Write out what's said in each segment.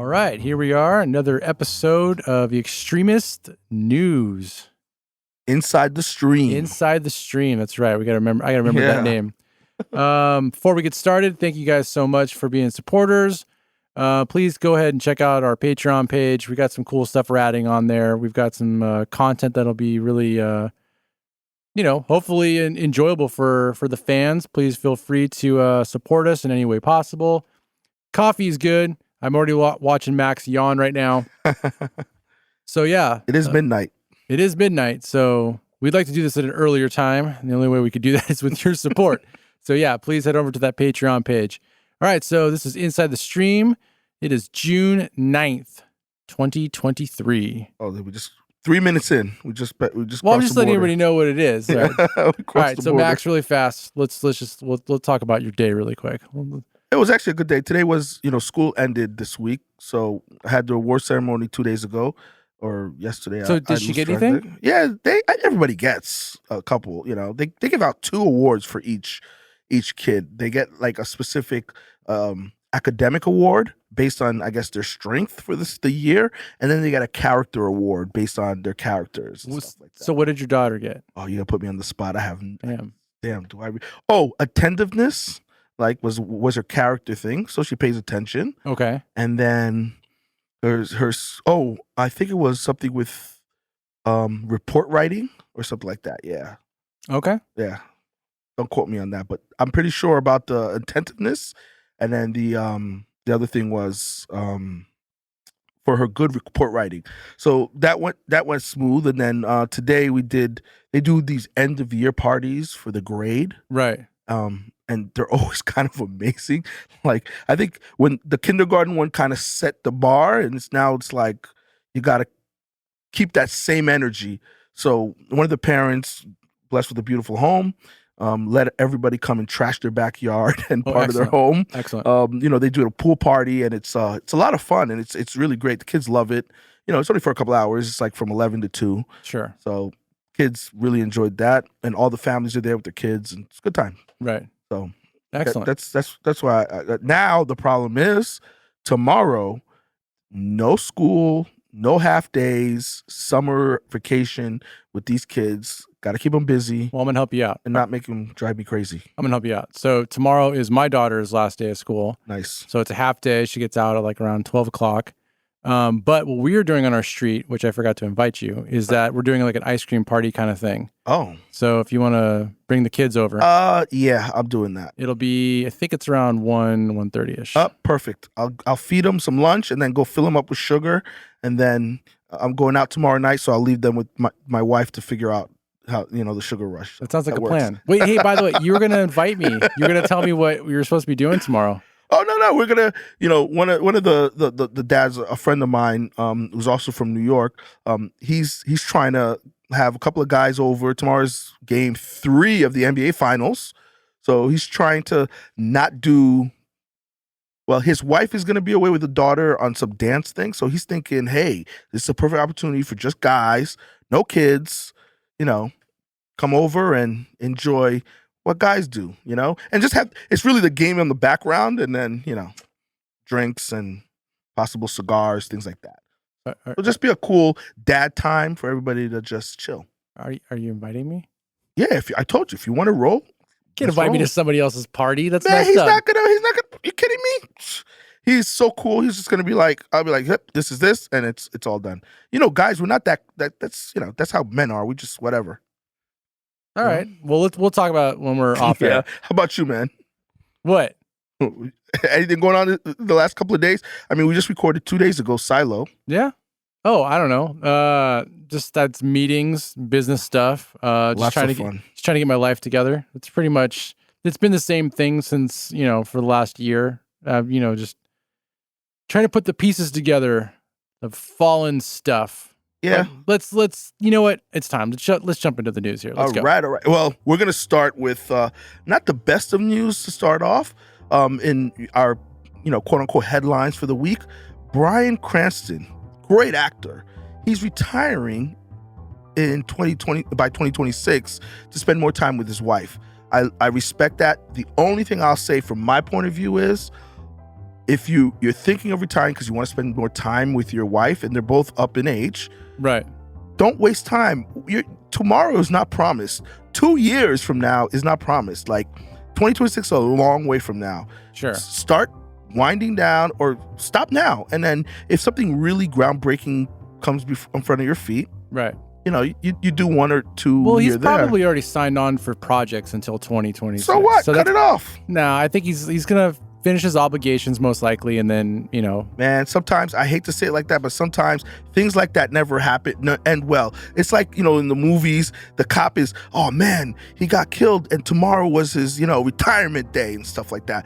right, here we are, another episode of the ExStreamists News. Inside the Stream. Inside the Stream, that's right. I gotta remember that name. Before we get started, thank you guys so much for being supporters. Please go ahead and check out our Patreon page. We got some cool stuff we're adding on there. We've got some content that'll be really, hopefully enjoyable for the fans. Please feel free to support us in any way possible. Coffee is good. I'm already watching Max yawn right now. So yeah. It is midnight. It is midnight, so we'd like to do this at an earlier time. And the only way we could do that is with your support. So yeah, please head over to that Patreon page. All right, so this is Inside the Stream. It is June 9th, 2023. Oh, we just 3 minutes in. We just well, I'm just letting everybody know what it is. Right? All right, so Max, really fast. We'll talk about your day really quick. It was actually a good day. Today was, school ended this week, so I had the award ceremony 2 days ago, or yesterday. So did she get anything? Yeah, everybody gets a couple. They give out 2 awards for each kid. They get like a specific academic award based on, I guess, their strength for the year, and then they get a character award based on their characters and stuff like that. So what did your daughter get? Oh, you gotta put me on the spot. I haven't. Damn. Do I? Attentiveness. Like was her character thing, so she pays attention. Okay. And then her I think it was something with report writing or something like that. Yeah. Okay. Yeah. Don't quote me on that, but I'm pretty sure about the attentiveness. And then the other thing was for her good report writing. So that went smooth. And then today they do these end of year parties for the grade. Right. And they're always kind of amazing. Like, I think when the kindergarten one kind of set the bar, and it's like you got to keep that same energy. So one of the parents, blessed with a beautiful home, let everybody come and trash their backyard and part of their home. Excellent. They do a pool party, and it's a lot of fun, and it's really great. The kids love it. It's only for a couple hours. It's like from 11 to 2. Sure. So kids really enjoyed that, and all the families are there with their kids, and it's a good time. Right. So excellent. That's why. Now the problem is tomorrow, no school, no half days, summer vacation with these kids. Got to keep them busy. Well, I'm gonna help you out and not make them drive me crazy. I'm gonna help you out. So tomorrow is my daughter's last day of school. Nice. So it's a half day. She gets out at like around 12 o'clock. But what we're doing on our street, which I forgot to invite you, is that we're doing like an ice cream party kind of thing. Oh. So if you want to bring the kids over. Yeah, I'm doing that. It'll be, I think it's around 1:30ish. Perfect. I'll feed them some lunch and then go fill them up with sugar. And then I'm going out tomorrow night, so I'll leave them with my wife to figure out how, the sugar rush. That sounds like a plan. Wait, hey, by the way, you were going to invite me. You're going to tell me what we were supposed to be doing tomorrow. Oh, no, we're gonna, one of the dads, a friend of mine, who's also from New York. He's trying to have a couple of guys over. Tomorrow's game 3 of the NBA Finals, so he's trying to not do. Well, his wife is gonna be away with the daughter on some dance thing, so he's thinking, hey, this is a perfect opportunity for just guys, no kids, come over and enjoy what guys do, and just it's really the game in the background, and then, drinks and possible cigars, things like that. It'll just be a cool dad time for everybody to just chill. Are you inviting me? Yeah, I told you, if you want to roll. Can't invite me to somebody else's party. That's messed up. He's not gonna, you kidding me? He's so cool. He's just gonna be like, I'll be like, yep, this is this, and it's all done. Guys, we're not that's how men are. We just whatever. All right. Well, we'll talk about when we're off air. How about you, man? What? Anything going on the last couple of days? I mean, we just recorded 2 days ago, Silo. Yeah. Oh, I don't know. Just that's meetings, business stuff. Just trying to get my life together. It's pretty much. It's been the same thing since for the last year. Just trying to put the pieces together of fallen stuff. Yeah. Let's you know what? It's time. Let's jump into the news here. Let's go. All right. Well, we're going to start with not the best of news to start off in our, quote unquote headlines for the week. Bryan Cranston, great actor. He's retiring in 2020 by 2026 to spend more time with his wife. I respect that. The only thing I'll say from my point of view is if you're thinking of retiring because you want to spend more time with your wife and they're both up in age, right? Don't waste time. Tomorrow is not promised. 2 years from now is not promised. Like 2026 is a long way from now. Sure. Start winding down or stop now. And then if something really groundbreaking comes in front of your feet, right? You do 1 or 2. Well, he's probably already signed on for projects until 2026. So what? Cut it off. No, I think he's gonna finish his obligations most likely, and then Man, sometimes I hate to say it like that, but sometimes things like that never happen end well. It's like in the movies, the cop is, oh man, he got killed, and tomorrow was his retirement day and stuff like that.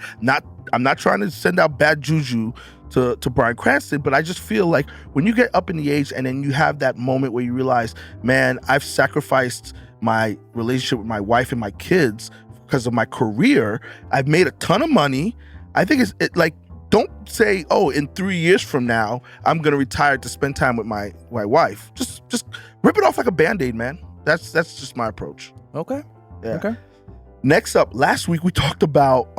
I'm not trying to send out bad juju to Bryan Cranston, but I just feel like when you get up in the age and then you have that moment where you realize, man, I've sacrificed my relationship with my wife and my kids because of my career. I've made a ton of money. I think it's like, don't say, oh, in 3 years from now, I'm going to retire to spend time with my wife. Just rip it off like a Band-Aid, man. That's just my approach. Okay. Yeah. Okay. Next up, last week we talked about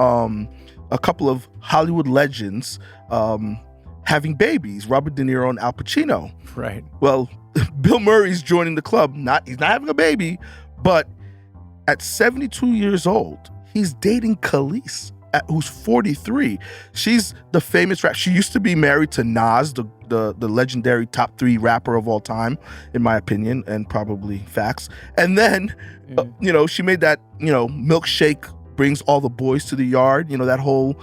a couple of Hollywood legends having babies, Robert De Niro and Al Pacino. Right. Well, Bill Murray's joining the club. He's not having a baby, but at 72 years old, he's dating Kelis, who's 43. She's the famous rap. She used to be married to Nas, the legendary top 3 rapper of all time, in my opinion, and probably facts. And then, she made that, Milkshake Brings All the Boys to the Yard. That whole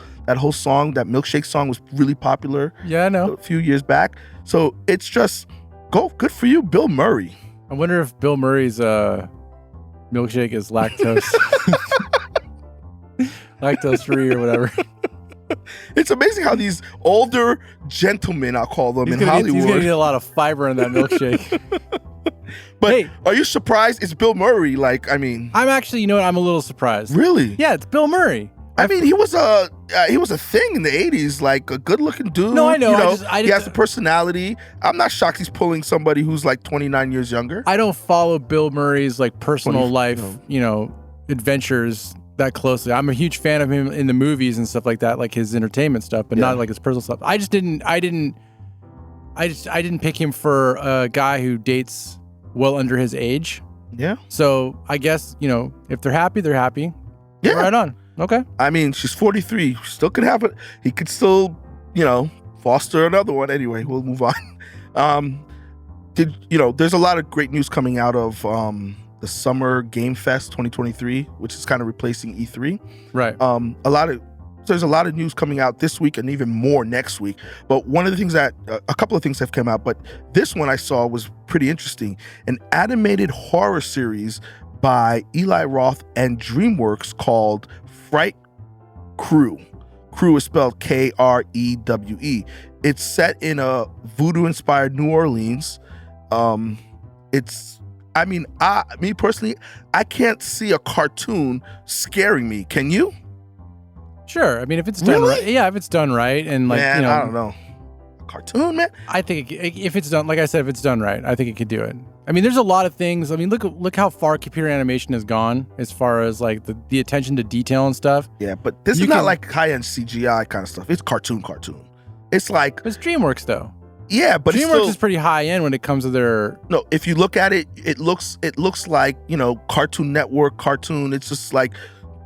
song, that Milkshake song was really popular. Yeah, I know. A few years back. So it's just good for you, Bill Murray. I wonder if Bill Murray's milkshake is lactose. Lactose free or whatever. It's amazing how these older gentlemen, I'll call them, in Hollywood. He's gonna get a lot of fiber in that milkshake. But are you surprised it's Bill Murray? I'm actually, I'm a little surprised. Really? Yeah, it's Bill Murray. He was a thing in the 80s, like a good-looking dude. No, I know. He has a personality. I'm not shocked he's pulling somebody who's like 29 years younger. I don't follow Bill Murray's personal life, adventures that closely. I'm a huge fan of him in the movies and stuff like that, like his entertainment stuff, but not like his personal stuff. I didn't pick him for a guy who dates well under his age. Yeah. So I guess, if they're happy, they're happy. Yeah. Right on. Okay. She's 43. Still could have it. He could still, foster another one. Anyway, we'll move on. There's a lot of great news coming out of the Summer Game Fest 2023, which is kind of replacing E3. Right. There's a lot of news coming out this week and even more next week. But one of the things a couple of things have come out, but this one I saw was pretty interesting. An animated horror series by Eli Roth and DreamWorks called Fright, Krewe. Krewe is spelled Krewe. It's set in a voodoo-inspired New Orleans. Me personally, I can't see a cartoon scaring me. Can you? Sure. If it's done right. Yeah, if it's done right. And man, I don't know. A cartoon, man? I think if it's done, like I said, if it's done right, I think it could do it. There's a lot of things. Look how far computer animation has gone as far as the attention to detail and stuff. Yeah, but this is not like high-end CGI kind of stuff. It's cartoon. It's like... It's DreamWorks, though. Yeah, but DreamWorks is pretty high-end when it comes to their... No, if you look at it, it looks like, Cartoon Network cartoon. It's just like,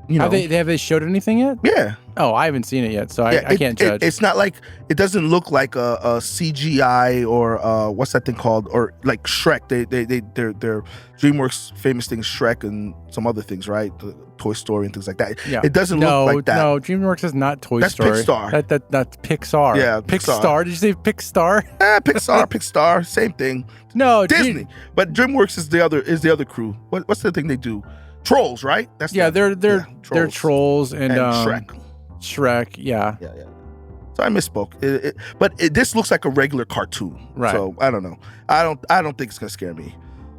Have they showed anything yet? Yeah. Oh, I haven't seen it yet, so I can't judge. It's not like, it doesn't look like a CGI or what's that thing called, or like Shrek. Their DreamWorks famous thing is Shrek and some other things, right? The Toy Story and things like that. Yeah. It doesn't look like that. No, DreamWorks is not Toy Story. That's Pixar. That's Pixar. Yeah, Pixar. Did you say Pixar? Pixar, same thing. No, Disney. But DreamWorks is the other crew. What's the thing they do? Trolls, right? They're Trolls and Shrek. Yeah. So I misspoke. But this looks like a regular cartoon. Right. So I don't know. I don't think it's gonna scare me.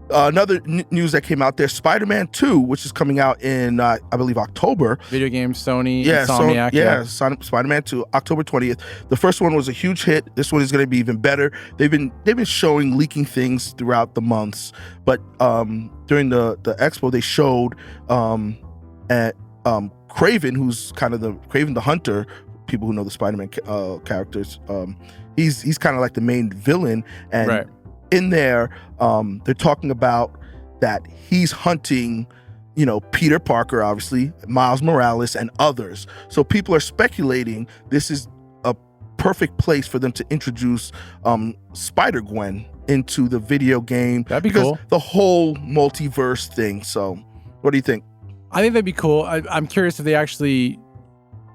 Another news that came out there: SpiderMan 2, which is coming out in I believe October. Video game, Sony, Insomniac. SpiderMan 2, October 20th. The first one was a huge hit. This one is going to be even better. They've been showing leaking things throughout the months, but during the expo they showed Craven, who's kind of Craven the Hunter, people who know the Spider-Man characters. He's kind of like the main villain, and in there, they're talking about that he's hunting, Peter Parker, obviously, Miles Morales, and others. So people are speculating this is a perfect place for them to introduce Spider-Gwen into the video game. That'd be cool. The whole multiverse thing. So what do you think? I think that'd be cool. I'm curious if they actually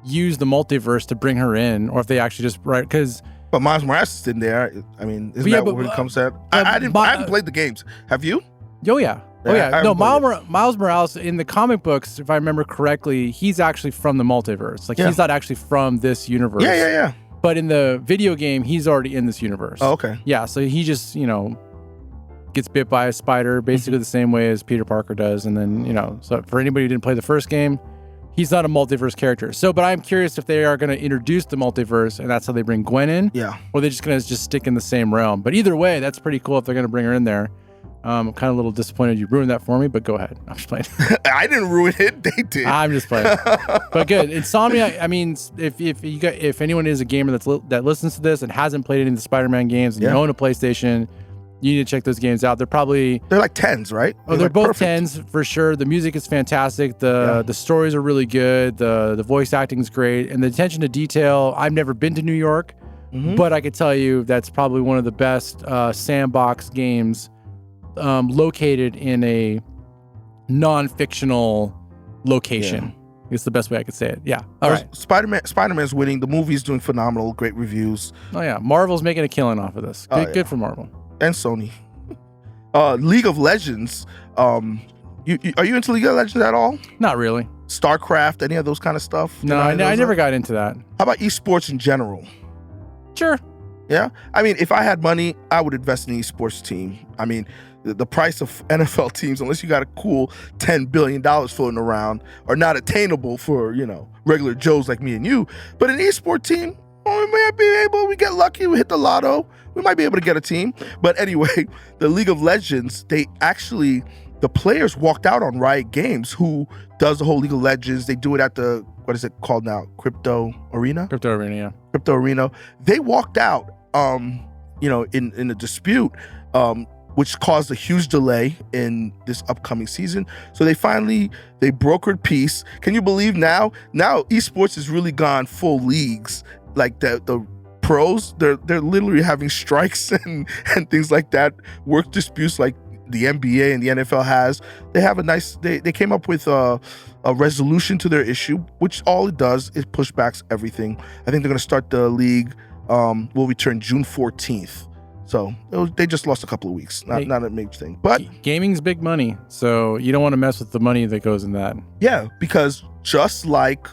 use the multiverse to bring her in, or if they actually just But Miles Morales is in there. I mean, isn't that what it comes at? I haven't played the games. Have you? Oh yeah. No, Miles Morales in the comic books, if I remember correctly, he's actually from the multiverse. He's not actually from this universe. Yeah. But in the video game, he's already in this universe. Oh, okay. Yeah, so he just, gets bit by a spider basically the same way as Peter Parker does. And then, so for anybody who didn't play the first game, he's not a multiverse character. So, but I'm curious if they are going to introduce the multiverse and that's how they bring Gwen in. Yeah. Or they're just going to just stick in the same realm. But either way, that's pretty cool if they're going to bring her in there. I'm kind of a little disappointed you ruined that for me, but go ahead. I'm just playing. I didn't ruin it. They did. I'm just playing. But good. Insomnia, I mean, if anyone is a gamer that listens to this and hasn't played any of the Spider-Man games and you own a PlayStation, you need to check those games out. They're like 10s, right? They're both perfect. 10s for sure. The music is fantastic. The stories are really good. The voice acting is great. And the attention to detail, I've never been to New York, but I could tell you that's probably one of the best sandbox games located in a non-fictional location. Yeah. It's the best way I could say it. Yeah. All right. Spider-Man's winning. The movie's doing phenomenal. Great reviews. Oh yeah. Marvel's making a killing off of this. Good for Marvel. And Sony. League of Legends. Are you into League of Legends at all? Not really. StarCraft, any of those kind of stuff? No, I never got into that. How about esports in general? Sure. Yeah? I mean, if I had money, I would invest in an esports team. I mean, the price of NFL teams, unless you got a cool $10 billion floating around, are not attainable for, regular Joes like me and you. But an esport team, we get lucky, we hit the lotto, we might be able to get a team. But anyway, the League of Legends, the players walked out on Riot Games, who does the whole League of Legends. They do it at the, what is it called now? Crypto Arena? Crypto Arena, yeah. Crypto Arena. They walked out, in a dispute, which caused a huge delay in this upcoming season. So they brokered peace. Can you believe now esports has really gone full leagues. Like the pros, they're literally having strikes and things like that, work disputes like the NBA and the NFL has. They have they came up with a resolution to their issue, which all it does is push back everything. I think they're going to start the league, will return June 14th. So they just lost a couple of weeks. Not a major thing. But gaming's big money, so you don't want to mess with the money that goes in that. Yeah, because just like,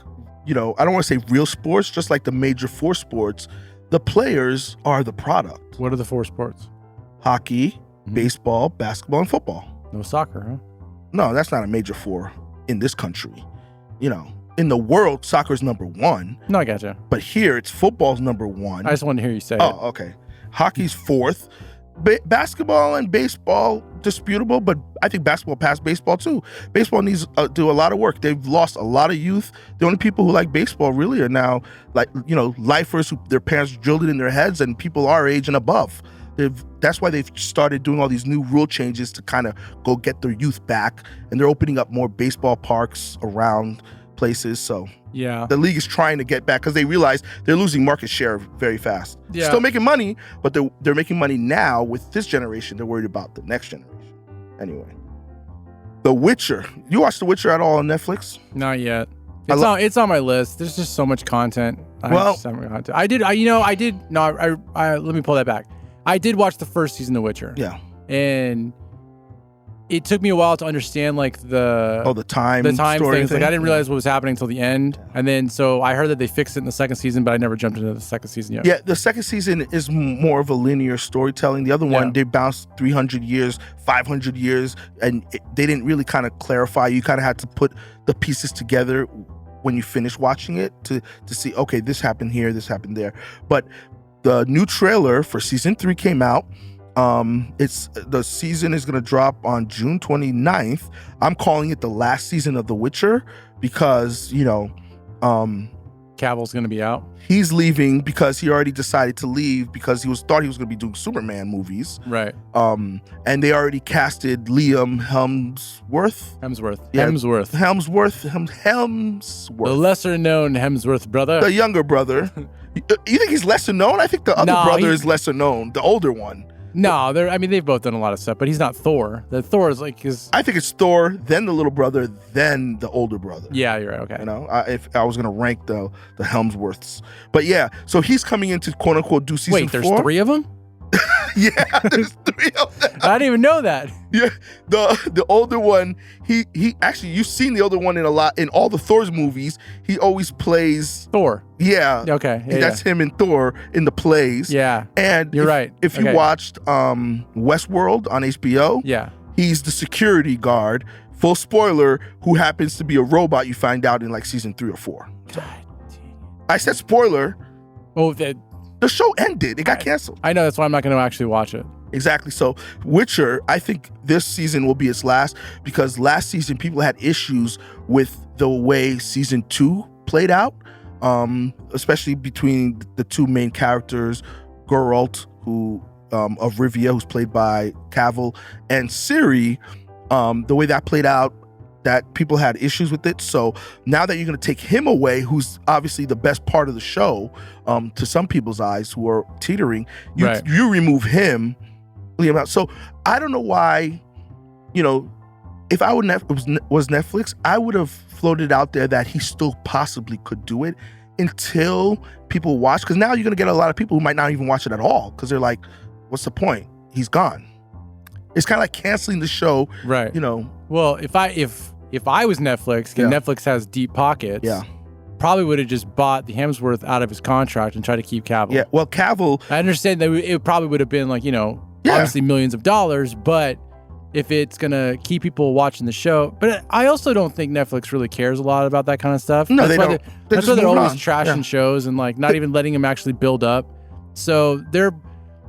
I don't want to say real sports, just like the major 4 sports, the players are the product. What are the 4 sports? Hockey, baseball, basketball, and football. No soccer, huh? No, that's not a major 4 in this country. In the world, soccer is number 1. No, I gotcha. But here, it's football's number 1. I just wanted to hear you say it. Oh, okay. Hockey's 4th. Basketball and baseball, disputable, but I think basketball passed baseball too. Baseball needs to do a lot of work. They've lost a lot of youth. The only people who like baseball really are now lifers who their parents drilled it in their heads, and people our age and above. That's why they've started doing all these new rule changes to kind of go get their youth back, and they're opening up more baseball parks around places. So yeah, the league is trying to get back because they realize they're losing market share very fast. Yeah. Still making money, but they're making money now with this generation. They're worried about the next generation. Anyway, The Witcher. You watch The Witcher at all on Netflix? Not yet. It's on my list. There's just so much content. Let me pull that back. I did watch the first season of The Witcher. Yeah. And it took me a while to understand the time things. Like I didn't realize what was happening until the end. And then so I heard that they fixed it in the second season, but I never jumped into the second season yet. Yeah, the second season is more of a linear storytelling. The other one, they bounced 300 years, 500 years, and they didn't really kind of clarify. You kind of had to put the pieces together when you finish watching it to see, okay, this happened here, this happened there. But the new trailer for season 3 came out. The season is going to drop on June 29th. I'm calling it the last season of The Witcher because, Cavill's going to be out. He's leaving because he already decided to leave because thought he was going to be doing Superman movies. Right. And they already casted Liam Hemsworth. Yeah. Hemsworth. The lesser known Hemsworth brother. The younger brother. You think he's lesser known? I think the other brother is lesser known. The older one. No, they've both done a lot of stuff, but he's not Thor. The Thor is like his. I think it's Thor, then the little brother, then the older brother. Yeah, you're right. Okay. You know, if I was gonna rank the Helmsworths, but yeah, so he's coming in to quote unquote do season 4. Wait, there's 3 of them? Yeah, there's 3 of them. I didn't even know that. Yeah, the older one, he actually, you've seen the older one in all the Thor's movies. He always plays Thor. Yeah. Okay. Yeah, that's him in Thor in the plays. Yeah. And you're right. If you watched Westworld on HBO, yeah, he's the security guard. Full spoiler, who happens to be a robot. You find out in like season 3 or 4. So, I said spoiler. Oh, the show ended. It got canceled. I know. That's why I'm not going to actually watch it. Exactly. So Witcher, I think this season will be its last because last season people had issues with the way season 2 played out, especially between the 2 main characters, Geralt, of Rivia, who's played by Cavill, and Ciri. The way that played out, that people had issues with it. So now that you're going to take him away, who's obviously the best part of the show, to some people's eyes who are teetering, you remove him. So I don't know why, if I was Netflix, I would have floated out there that he still possibly could do it until people watch. Because now you're going to get a lot of people who might not even watch it at all because they're like, what's the point? He's gone. It's kind of like canceling the show. Right. Well, if I was Netflix, and Netflix has deep pockets, probably would have just bought the Hemsworth out of his contract and tried to keep Cavill. Yeah. Well, Cavill. I understand that it probably would have been like, obviously millions of dollars, but if it's going to keep people watching the show. But I also don't think Netflix really cares a lot about that kind of stuff. No, they don't. That's why they're always trashing shows and like not even letting them actually build up. So they're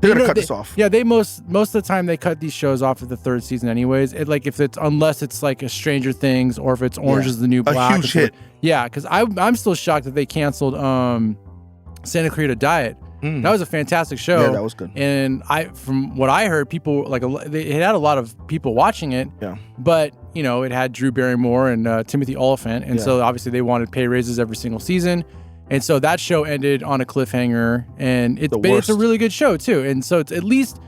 gonna cut this off. Yeah, they most of the time they cut these shows off at the 3rd season anyways. Unless it's like a Stranger Things or if it's Orange is the New Black. A huge hit. Yeah, because I'm still shocked that they canceled Santa Clarita Diet. That was a fantastic show. Yeah, that was good. And from what I heard, people it had a lot of people watching it. Yeah. But it had Drew Barrymore and Timothy Olyphant, and so obviously they wanted pay raises every single season. And so that show ended on a cliffhanger, and it's a really good show too. And so it's at least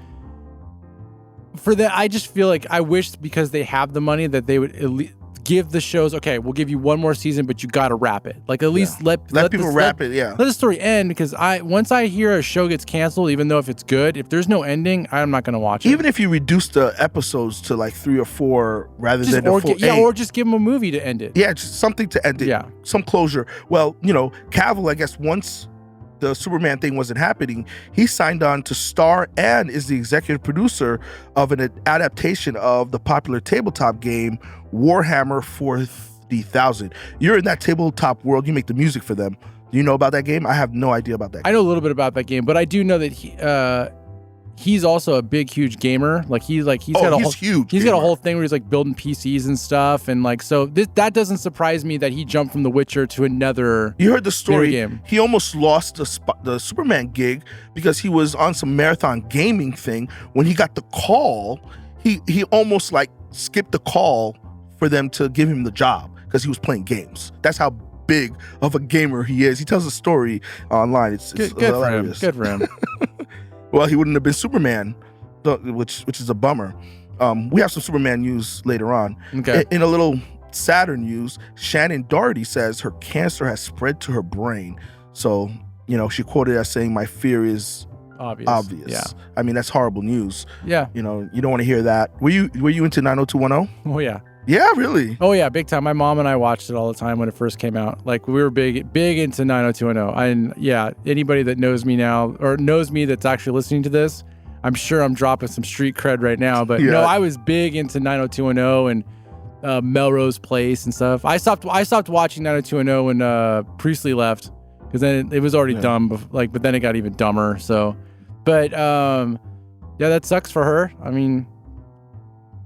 for that. I just feel like I wish because they have the money that they would at least give the shows. Okay, we'll give you one more season, but you got to wrap it. Like at least let people wrap it. Yeah, let the story end because once I hear a show gets canceled, even though if it's good, if there's no ending, I'm not going to watch it. Even if you reduce the episodes to like 3 or 4 rather than the full 8. Or just give them a movie to end it. Yeah, just something to end it. Yeah, some closure. Well, Cavill, I guess once the Superman thing wasn't happening, he signed on to star and is the executive producer of an adaptation of the popular tabletop game Warhammer 40,000. You're in that tabletop world. You make the music for them. Do you know about that game? I have no idea about that game. I know a little bit about that game, but I do know that he's also a big, huge gamer. He's got a whole thing where he's like building PCs and stuff, and so that doesn't surprise me that he jumped from The Witcher to another. You heard the story. Game. He almost lost the Superman gig because he was on some marathon gaming thing. When he got the call, he almost skipped the call for them to give him the job because he was playing games. That's how big of a gamer he is. He tells a story online. It's good hilarious. Good for him. Well, he wouldn't have been Superman, which is a bummer. We have some Superman news later on. Okay. In a little sadder news, Shannen Doherty says her cancer has spread to her brain. So, she quoted as saying, "My fear is obvious." Yeah. I mean, that's horrible news. Yeah. You don't want to hear that. Were you into 90210? Oh yeah. Yeah, really? Oh yeah, big time. My mom and I watched it all the time when it first came out. We were big into 90210. And yeah, anybody that knows me now or knows me that's actually listening to this, I'm sure I'm dropping some street cred right now. But no, I was big into 90210 and Melrose Place and stuff. I stopped watching 90210 when Priestley left because then it was already dumb. But then it got even dumber. So, but yeah, that sucks for her. I mean.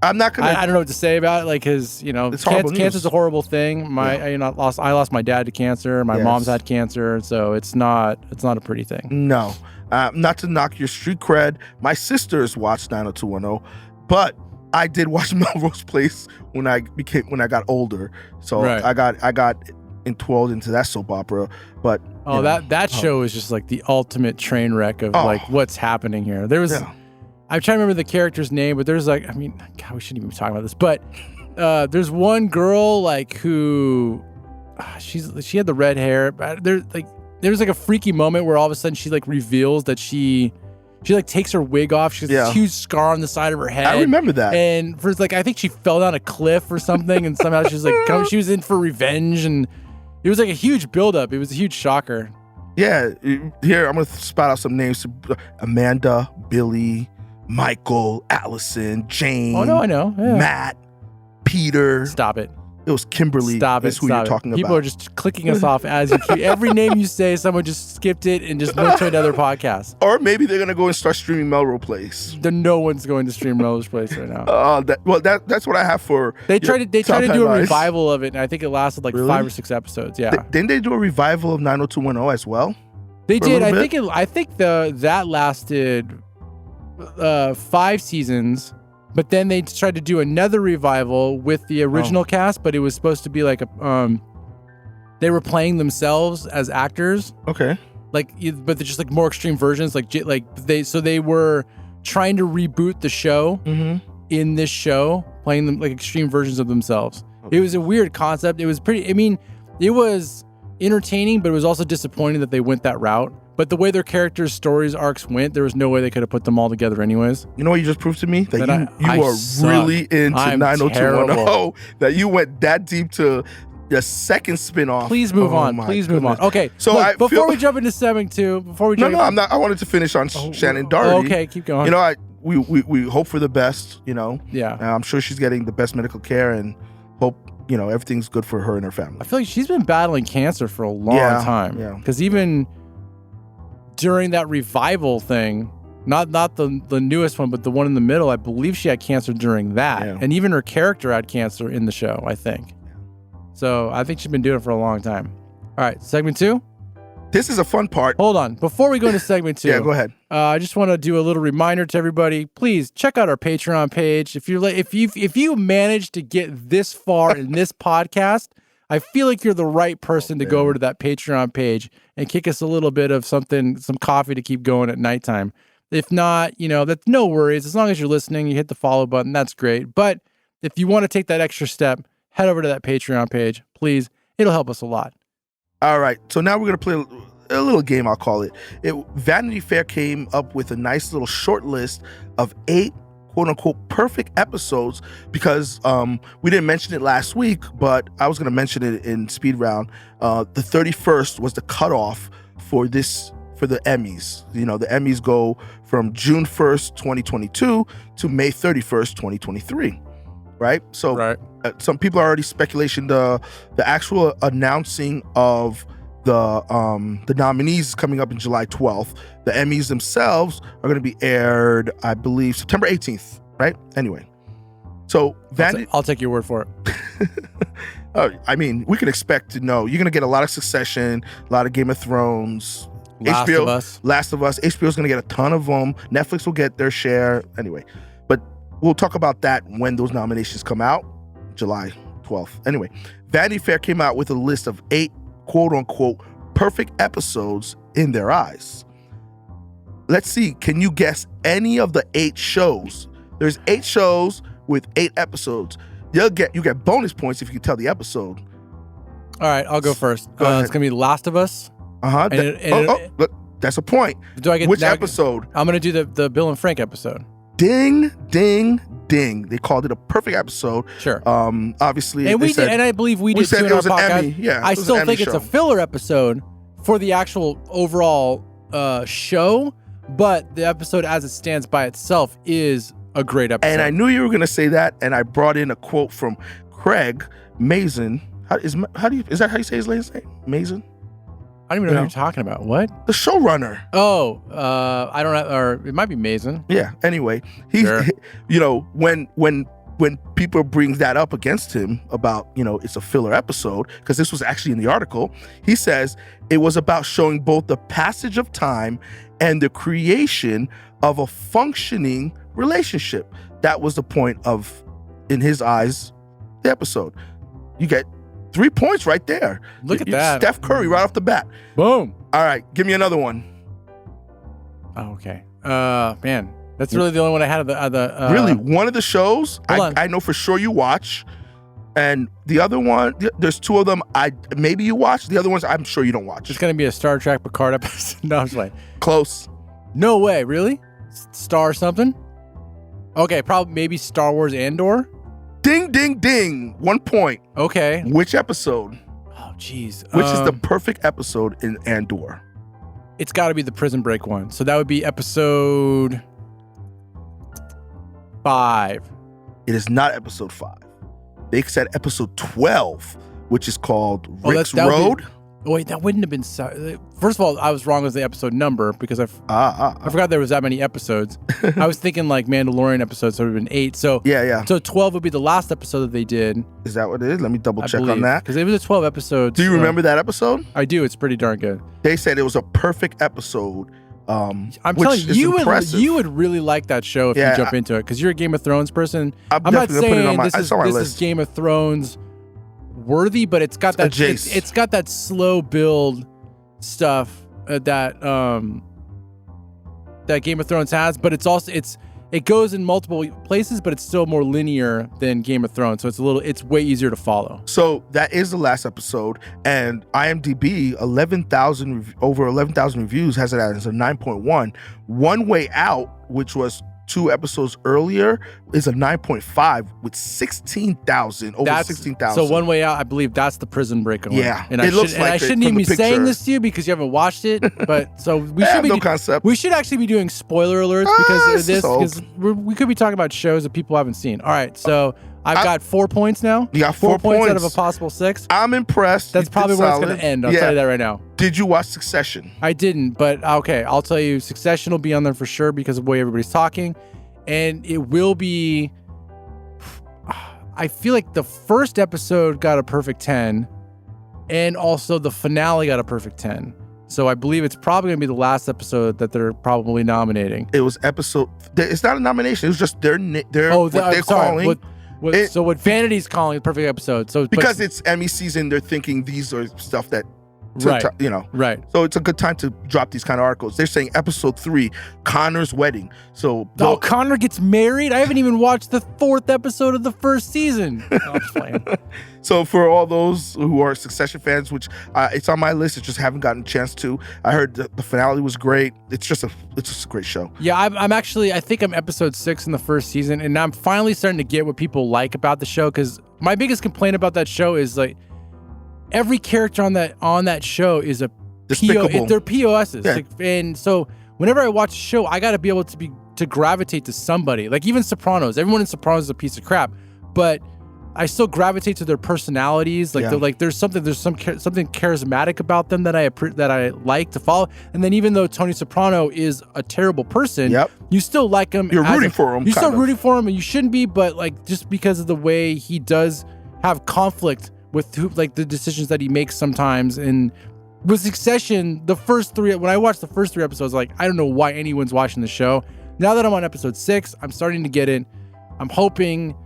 I'm not gonna. I don't know what to say about it. Like, cause cancer's a horrible thing. I lost my dad to cancer. My mom's had cancer, so it's not a pretty thing. No, not to knock your street cred. My sisters watched 90210, but I did watch Melrose Place when I got older. So I got entwirled into that soap opera. But that show is just like the ultimate train wreck of like what's happening here. There was. Yeah. I'm trying to remember the character's name, but there's like, I mean, God, we shouldn't even be talking about this, but there's one girl like who she had the red hair. But there's like a freaky moment where all of a sudden she like reveals that she like takes her wig off. She has this huge scar on the side of her head. I remember that. And for like, I think she fell down a cliff or something, and somehow she was like, she was in for revenge, and it was like a huge buildup. It was a huge shocker. Yeah, here I'm gonna spout out some names: Amanda, Billy, Michael, Allison, Jane. Oh no, I know. Yeah. Matt, Peter. Stop it. It was Kimberly. Stop it. Is who you're talking about. People are just clicking us off as you keep. Every name you say, someone just skipped it and just went to another podcast. Or maybe they're gonna go and start streaming Melrose Place. No one's going to stream Melrose Place right now. That's what I have for. They tried to do a revival of it, and I think it lasted like 5 or 6 episodes. Yeah. Didn't they do a revival of 90210 as well? They did. I think that lasted 5 seasons, but then they tried to do another revival with the original cast, but it was supposed to be like they were playing themselves as actors. Okay. But they're just like more extreme versions. They were trying to reboot the show in this show, playing them like extreme versions of themselves. Okay. It was a weird concept. It was it was entertaining, but it was also disappointing that they went that route. But the way their characters' stories arcs went, there was no way they could have put them all together anyways. You know what you just proved to me? That you are really into 90210. That you went that deep to the second spinoff. Please move on. Please move on. Okay. So before we jump into segment 2, I'm not. I wanted to finish on Shannen Doherty. Okay, keep going. You know, we hope for the best. You know. Yeah. I'm sure she's getting the best medical care, and hope everything's good for her and her family. I feel like she's been battling cancer for a long time. Yeah. Because even during that revival thing, not the newest one, but the one in the middle, I believe she had cancer during that. Yeah. And even her character had cancer in the show, I think. So I think she's been doing it for a long time. All right, segment 2? This is a fun part. Hold on. Before we go into segment 2. Yeah, go ahead. I just want to do a little reminder to everybody. Please check out our Patreon page. If you managed to get this far in this podcast, I feel like you're the right person to go over to that Patreon page and kick us a little bit of something, some coffee to keep going at nighttime. If not, that's no worries. As long as you're listening, you hit the follow button. That's great. But if you want to take that extra step, head over to that Patreon page, please. It'll help us a lot. All right. So now we're going to play a little game, I'll call it. Vanity Fair came up with a nice little short list of 8 quote-unquote perfect episodes, because we didn't mention it last week, but I was going to mention it in speed round. The 31st was the cutoff for the Emmys. The Emmys go from June 1st, 2022 to May 31st, 2023. Right? So some people are already speculating the actual announcing of the nominees is coming up in July 12th. The Emmys themselves are going to be aired, I believe, September 18th, right? Anyway. So I'll take your word for it. I mean, we can expect to know. You're going to get a lot of Succession, a lot of Game of Thrones, Last of Us. HBO's going to get a ton of them. Netflix will get their share. Anyway, but we'll talk about that when those nominations come out, July 12th. Anyway, Vanity Fair came out with a list of 8 quote-unquote perfect episodes in their eyes. Let's see, can you guess any of the 8 shows? There's 8 shows with 8 episodes. You get bonus points if you can tell the episode. All right, I'll go first. It's going to be Last of Us. Look, that's a point. Do I get which episode? I'm going to do the Bill and Frank episode. Ding, ding, ding. They called it a perfect episode. Sure. Obviously, and I believe we did too in our podcast. Emmy. Yeah, I still think it's a filler episode for the actual overall show, but the episode as it stands by itself is a great episode. And I knew you were going to say that, and I brought in a quote from Craig Mazin. Is that how you say his last name? Mazin? I don't even know what you're talking about. What? The showrunner. Oh, I don't know, or it might be Mason. Yeah. Anyway, he's, sure. when when people bring that up against him about, it's a filler episode, because this was actually in the article, he says it was about showing both the passage of time and the creation of a functioning relationship. That was the point of, in his eyes, the episode. You get 3 points right there. Look at that. Steph Curry right off the bat. Boom. All right, give me another one. Oh, okay. Man, that's really the only one I had of the really, one of the shows I know for sure you watch, and the other one, there's two of them maybe you watch. The other ones I'm sure you don't watch. It's gonna be a Star Trek Picard episode. No, I'm just like close. No way, really? Star something? Okay, probably maybe Star Wars Andor. Ding, ding, ding. 1 point. Okay. Which episode? Oh, jeez. Which is the perfect episode in Andor? It's got to be the Prison Break one. So that would be episode 5. It is not episode 5. They said episode 12, which is called Rick's Road. Wait, that wouldn't have been... First of all, I was wrong with the episode number because I forgot there was that many episodes. I was thinking like Mandalorian episodes, so it would have been 8. So yeah. So 12 would be the last episode that they did. Is that what it is? Let me double check on that. Because it was a 12 episodes. Do you remember that episode? I do. It's pretty darn good. They said it was a perfect episode. I'm telling you, you would really like that show if you jump into it because you're a Game of Thrones person. I'm not saying this is Game of Thrones worthy, but it's got that it's got that slow build stuff that Game of Thrones has, but it's also it goes in multiple places, but it's still more linear than Game of Thrones, so it's way easier to follow. So that is the last episode, and IMDb over 11,000 reviews has it as a 9.1. One Way Out, which was 2 episodes earlier, is a 9.5 with 16,000. So One Way Out, I believe that's the Prison Break one. Yeah, and I shouldn't even be saying this to you because you haven't watched it. But so we should actually be doing spoiler alerts because of this, because we could be talking about shows that people haven't seen. All right, so I've got 4 points now. You got 4 points out of a possible 6. I'm impressed. That's probably where it's going to end. I'll tell you that right now. Did you watch Succession? I didn't, but okay, I'll tell you, Succession will be on there for sure because of the way everybody's talking. And it will be, I feel like the first episode got a perfect 10, and also the finale got a perfect 10. So I believe it's probably going to be the last episode that they're probably nominating. It was it's not a nomination. It was just their calling. So what Vanity's calling the perfect episode. So because it's Emmy season, they're thinking these are stuff that, right. So it's a good time to drop these kind of articles. They're saying episode 3, Connor's wedding. So Connor gets married? I haven't even watched the 4th episode of the first season. No, I'm just playing. So for all those who are Succession fans, which it's on my list, I just haven't gotten a chance to. I heard the finale was great. It's just a great show. Yeah, I think I'm episode 6 in the first season, and I'm finally starting to get what people like about the show, because my biggest complaint about that show is like every character on that show is a despicable. They're POSs. Yeah. Like, and so whenever I watch a show, I got to be able to gravitate to somebody. Like even Sopranos, everyone in Sopranos is a piece of crap, but I still gravitate to their personalities. Like there's something charismatic about them that I like to follow. And then even though Tony Soprano is a terrible person, you still like him. You're rooting for him. You're still rooting for him, and you shouldn't be, but like just because of the way he does have conflict with the decisions that he makes sometimes. And with Succession, when I watched the first 3 episodes, like I don't know why anyone's watching the show. Now that I'm on episode 6, I'm starting to get it. I'm hoping,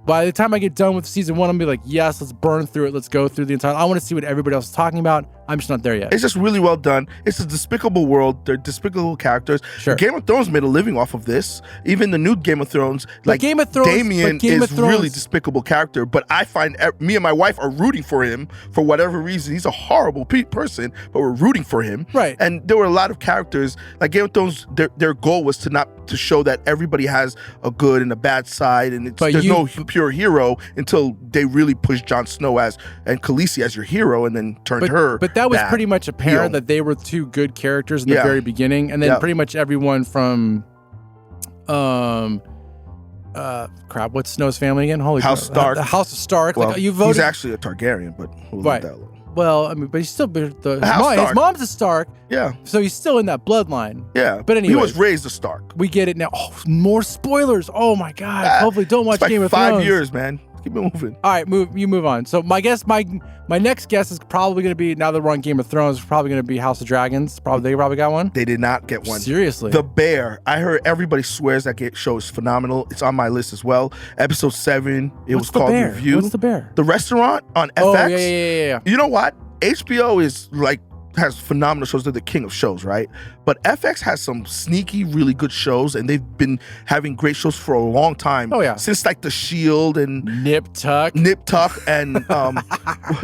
by the time I get done with season 1, I'm gonna be like, yes, let's burn through it. Let's go through the entire. I want to see what everybody else is talking about. I'm just not there yet. It's just really well done. It's a despicable world. They're despicable characters. Sure. Game of Thrones made a living off of this. Even the new Game of Thrones, Damien is really despicable character. But I find me and my wife are rooting for him for whatever reason. He's a horrible person, but we're rooting for him. Right. And there were a lot of characters like Game of Thrones. Their goal was to show that everybody has a good and a bad side, and there's no pure hero until they really push Jon Snow and Khaleesi as your hero, and then turned her. But that was pretty much apparent that they were 2 good characters in the very beginning, and then pretty much everyone from what's Snow's family again? Holy House Stark. The House of Stark. Well, like you voted. He's actually a Targaryen, but we'll leave that alone. Well, I mean, but he's still his mom's a Stark. Yeah. So he's still in that bloodline. Yeah. But anyway, he was raised a Stark. We get it now. Oh, more spoilers. Oh my God. Hopefully don't watch Game of Thrones. 5 years, man. Keep it moving. All right, move on. So my next guess is probably going to be, now that we're on Game of Thrones, probably going to be House of Dragons. They probably got one. They did not get one. Seriously. The Bear. I heard everybody swears that show is phenomenal. It's on my list as well. Episode 7. What's was called Review. What's The Bear? The restaurant on FX. Oh, yeah. You know what? HBO is has phenomenal shows. They're the king of shows, right? But FX has some sneaky, really good shows, and they've been having great shows for a long time. Oh yeah, since The Shield and Nip Tuck, and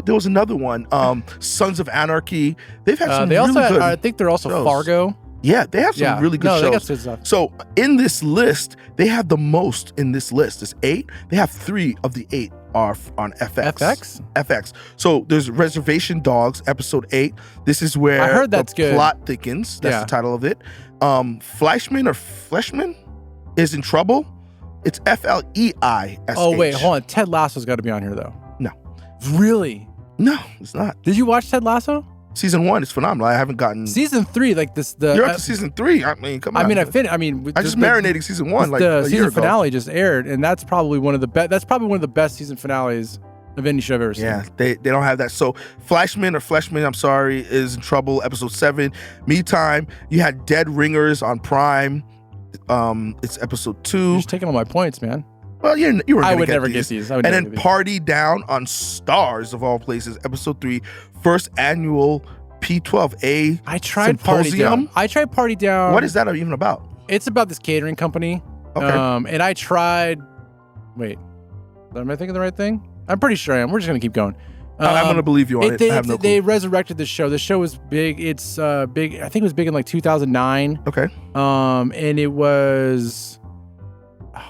there was another one, Sons of Anarchy. They've had some. They also really good I think they're also shows. Fargo. Yeah, they have some really good shows. They got good stuff. So in this list, they have the most in this list. It's 8. They have 3 of the 8 are on FX. FX. So there's Reservation Dogs, episode 8. This is where I heard that's the plot thickens. That's the title of it. Fleshman is in trouble. It's FLEISH. Oh wait, hold on. Ted Lasso's got to be on here though. No. Really? No, it's not. Did you watch Ted Lasso? Season 1 is phenomenal. I haven't gotten season 3. Like this, you're up to season 3. I mean, come on. I mean, I just marinating season 1 like the a year season ago. finale just aired, and that's probably one of the best. That's probably one of the best season finales of any show I've ever seen. Yeah, they don't have that. So Fleshman, I'm sorry, is in trouble. Episode 7. Me Time. You had Dead Ringers on Prime. It's episode 2. You're just taking all my points, man. Well, you were. I would never get these. And then Party Down on Stars of all places. Episode 3. First annual P12A. I tried Symposium. Party Down. What is that even about? It's about this catering company. Okay. And I tried. Wait, am I thinking the right thing? I'm pretty sure I am. We're just gonna keep going. I'm gonna believe you on it. I have no clue. They resurrected the show. The show was big. It's big. I think it was big in like 2009. Okay. And it was.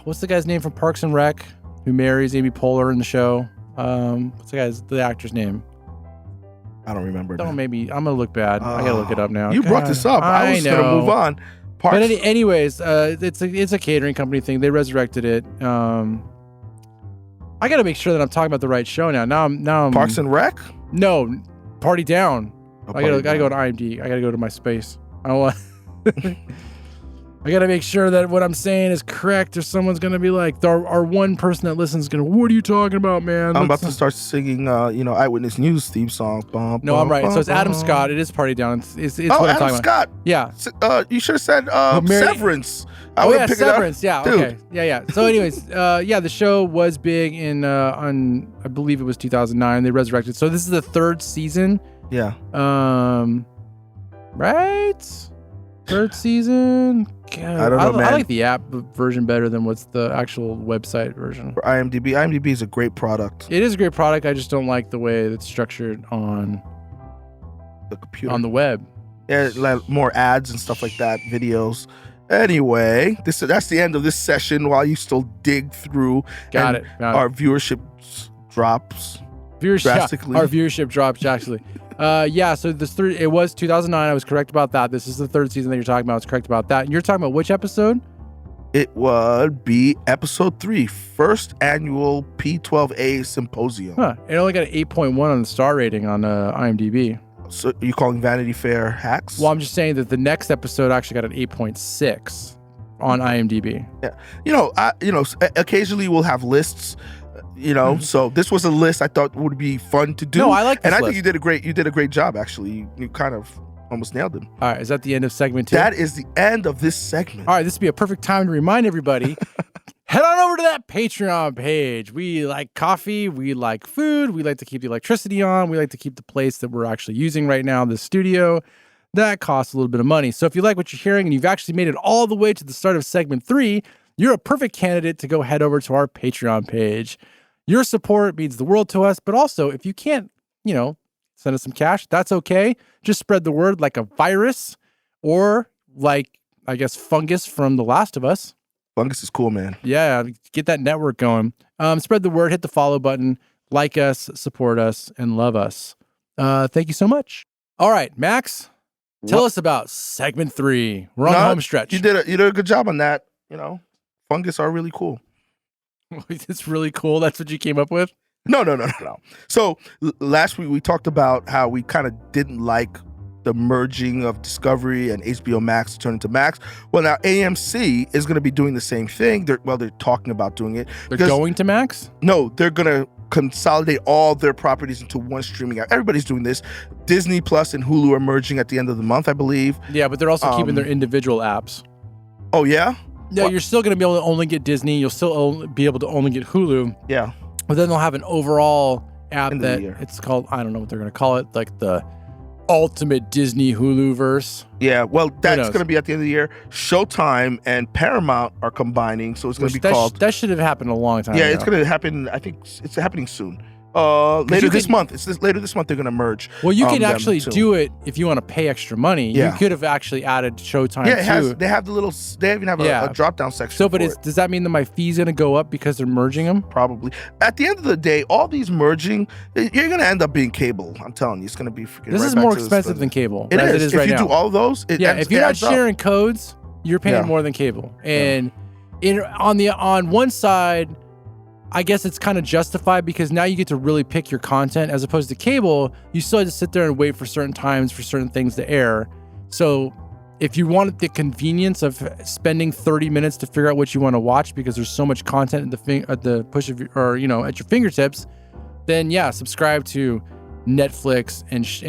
What's the guy's name from Parks and Rec who marries Amy Poehler in the show? What's the actor's name? I don't remember. Maybe I'm gonna look bad. I gotta look it up now. You brought this up. I was gonna move on. But anyways, it's a catering company thing. They resurrected it. I gotta make sure that I'm talking about the right show now. Now I'm Parks and Rec. No, Party Down. Oh, I gotta go to IMDb. I gotta go to my space. I gotta make sure that what I'm saying is correct, or someone's gonna be like, our one person that listens is gonna, what are you talking about, man? I'm about to start singing, Eyewitness News theme song. No, I'm right. So it's Adam Scott. It is Party Down. It's what I'm Adam talking Scott. About. Yeah. You should have said Severance. Severance. Yeah. Okay. Yeah. So, anyways, the show was big in on, I believe it was 2009. They resurrected. So this is the 3rd season. Yeah. Right. 3rd season. God, I don't know, man. I like the app version better than what's the actual website version. For IMDb is a great product. It is a great product. I just don't like the way it's structured on the computer, on the web. Yeah, like more ads and stuff like that, videos. Anyway, that's the end of this session. While you still dig through, got it. Our viewership drops drastically. Our viewership drops actually. So it was 2009. I was correct about that. This is the 3rd season that you're talking about. I was correct about that. And you're talking about which episode? It would be episode 3, first annual P12A Symposium. Huh. It only got an 8.1 on the star rating on IMDb. So you calling Vanity Fair hacks? Well, I'm just saying that the next episode actually got an 8.6 on IMDb. Yeah. Occasionally we'll have lists. So this was a list I thought would be fun to do. No, I like this list. I think you did a great job actually. You kind of almost nailed it. All right, is that the end of segment 2? That is the end of this segment. All right, this would be a perfect time to remind everybody, head on over to that Patreon page. We like coffee, we like food, we like to keep the electricity on, we like to keep the place that we're actually using right now, the studio. That costs a little bit of money. So if you like what you're hearing and you've actually made it all the way to the start of segment 3, you're a perfect candidate to go head over to our Patreon page. Your support means the world to us, but also if you can't, send us some cash, that's okay. Just spread the word like a virus or like, I guess, fungus from The Last of Us. Fungus is cool, man. Yeah, get that network going. Spread the word, hit the follow button, like us, support us, and love us. Thank you so much. All right, Max, tell us about segment 3. We're on the home stretch. You did a good job on that. Fungus are really cool. It's really cool. That's what you came up with? No. So last week we talked about how we kind of didn't like the merging of Discovery and HBO Max to turn into Max. Well, now AMC is going to be doing the same thing. They're talking about doing it. They're going to Max? No, they're going to consolidate all their properties into one streaming app. Everybody's doing this. Disney Plus and Hulu are merging at the end of the month, I believe. Yeah, but they're also keeping their individual apps. Oh, yeah? Yeah, you're still going to be able to only get Disney. You'll still be able to only get Hulu. Yeah. But then they'll have an overall app that it's called, I don't know what they're going to call it, like the ultimate Disney Hulu verse. Yeah, well, that's going to be at the end of the year. Showtime and Paramount are combining, so it's going to be called... That should have happened a long time ago. Yeah, it's going to happen, I think it's happening soon. Later this month. Later this month they're going to merge. Well, you can actually do it if you want to pay extra money. Yeah. You could have actually added Showtime too. They have they even have a drop-down section. So, but does that mean that my fee's going to go up because they're merging them? Probably. At the end of the day, all these merging, you're going to end up being cable. I'm telling you, it's going to be freaking. This is more expensive than cable. It is if right you now. do all those, if you're not sharing codes, you're paying more than cable. And on one side, I guess it's kind of justified because now you get to really pick your content, as opposed to cable. You still have to sit there and wait for certain times for certain things to air. So if you want the convenience of spending 30 minutes to figure out what you want to watch because there's so much content at the push of at your fingertips, then subscribe to Netflix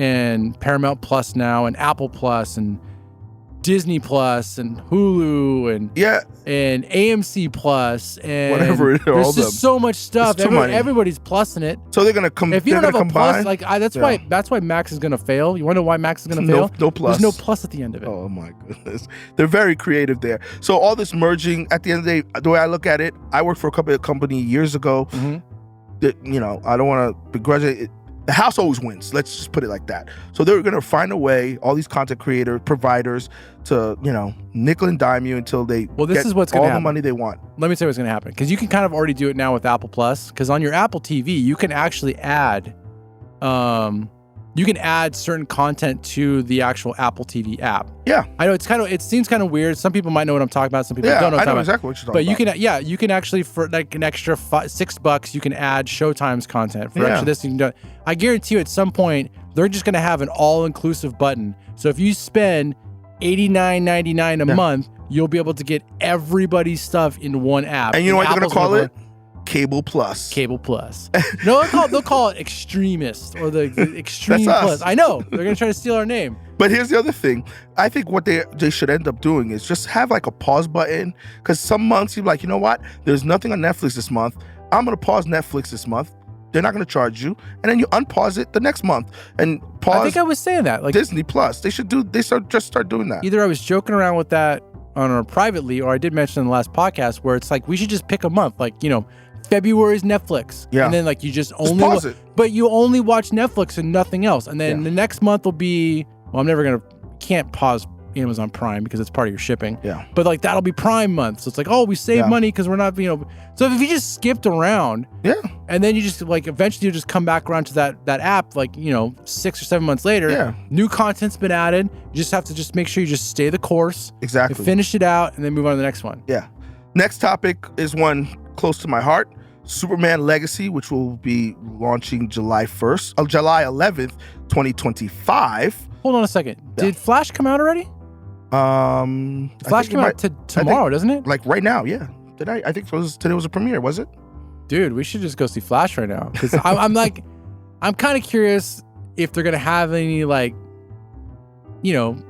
and Paramount Plus now and Apple Plus and Disney Plus and Hulu and AMC Plus and whatever. There's just so much stuff. Everybody's plussing it. So they're gonna come. If you don't have a plus, that's why Max is gonna fail. You want to know why Max is gonna fail? No plus. There's no plus at the end of it. Oh my goodness, they're very creative there. So all this merging, at the end of the day, the way I look at it, I worked for a company years ago. Mm-hmm. That I don't want to begrudge it. The house always wins. Let's just put it like that. So they're going to find a way, all these content creator providers, to nickel and dime you until they this is what's gonna all the money they want. Let me tell you what's going to happen, because you can kind of already do it now with Apple Plus. Because on your Apple TV, you can actually add, certain content to the actual Apple TV app. Yeah, I know it seems kind of weird. Some people might know what I'm talking about. Some people don't know. I know exactly what you're talking about. But you can actually, for like an extra $6, you can add Showtime's content for extra this. You can do it. I guarantee you, at some point, they're just going to have an all-inclusive button. So if you spend $89.99 a month, you'll be able to get everybody's stuff in one app. And you know what they're going to call it? Cable Plus. Cable Plus. No, they'll call it ExStreamists or the Extreme Plus. I know. They're going to try to steal our name. But here's the other thing. I think what they should end up doing is just have like a pause button. Because some months you're like, you know what? There's nothing on Netflix this month. I'm going to pause Netflix this month. They're not going to charge you. And then you unpause it the next month. And pause. I think I was saying that. Like Disney Plus. They start doing that. Either I was joking around with that privately, or I did mention in the last podcast where it's like, we should just pick a month. Like, February's Netflix. Yeah. And then like you just pause it. But you only watch Netflix and nothing else. And then the next month will be, can't pause Amazon Prime because it's part of your shipping. Yeah. But like that'll be Prime month. So it's like, we save money because we're not, So if you just skipped around, and then you just like eventually you just come back around to that app, like 6 or 7 months later, new content's been added. You just have to make sure you just stay the course. Exactly. Finish it out and then move on to the next one. Yeah. Next topic is one close to my heart. Superman Legacy, which will be launching July 11th, 2025. Hold on a second. Yeah. Did Flash come out already? Flash came out tomorrow, doesn't it? Like right now, yeah. Did I think today was a premiere, was it? Dude, we should just go see Flash right now. Because I'm kind of curious if they're going to have any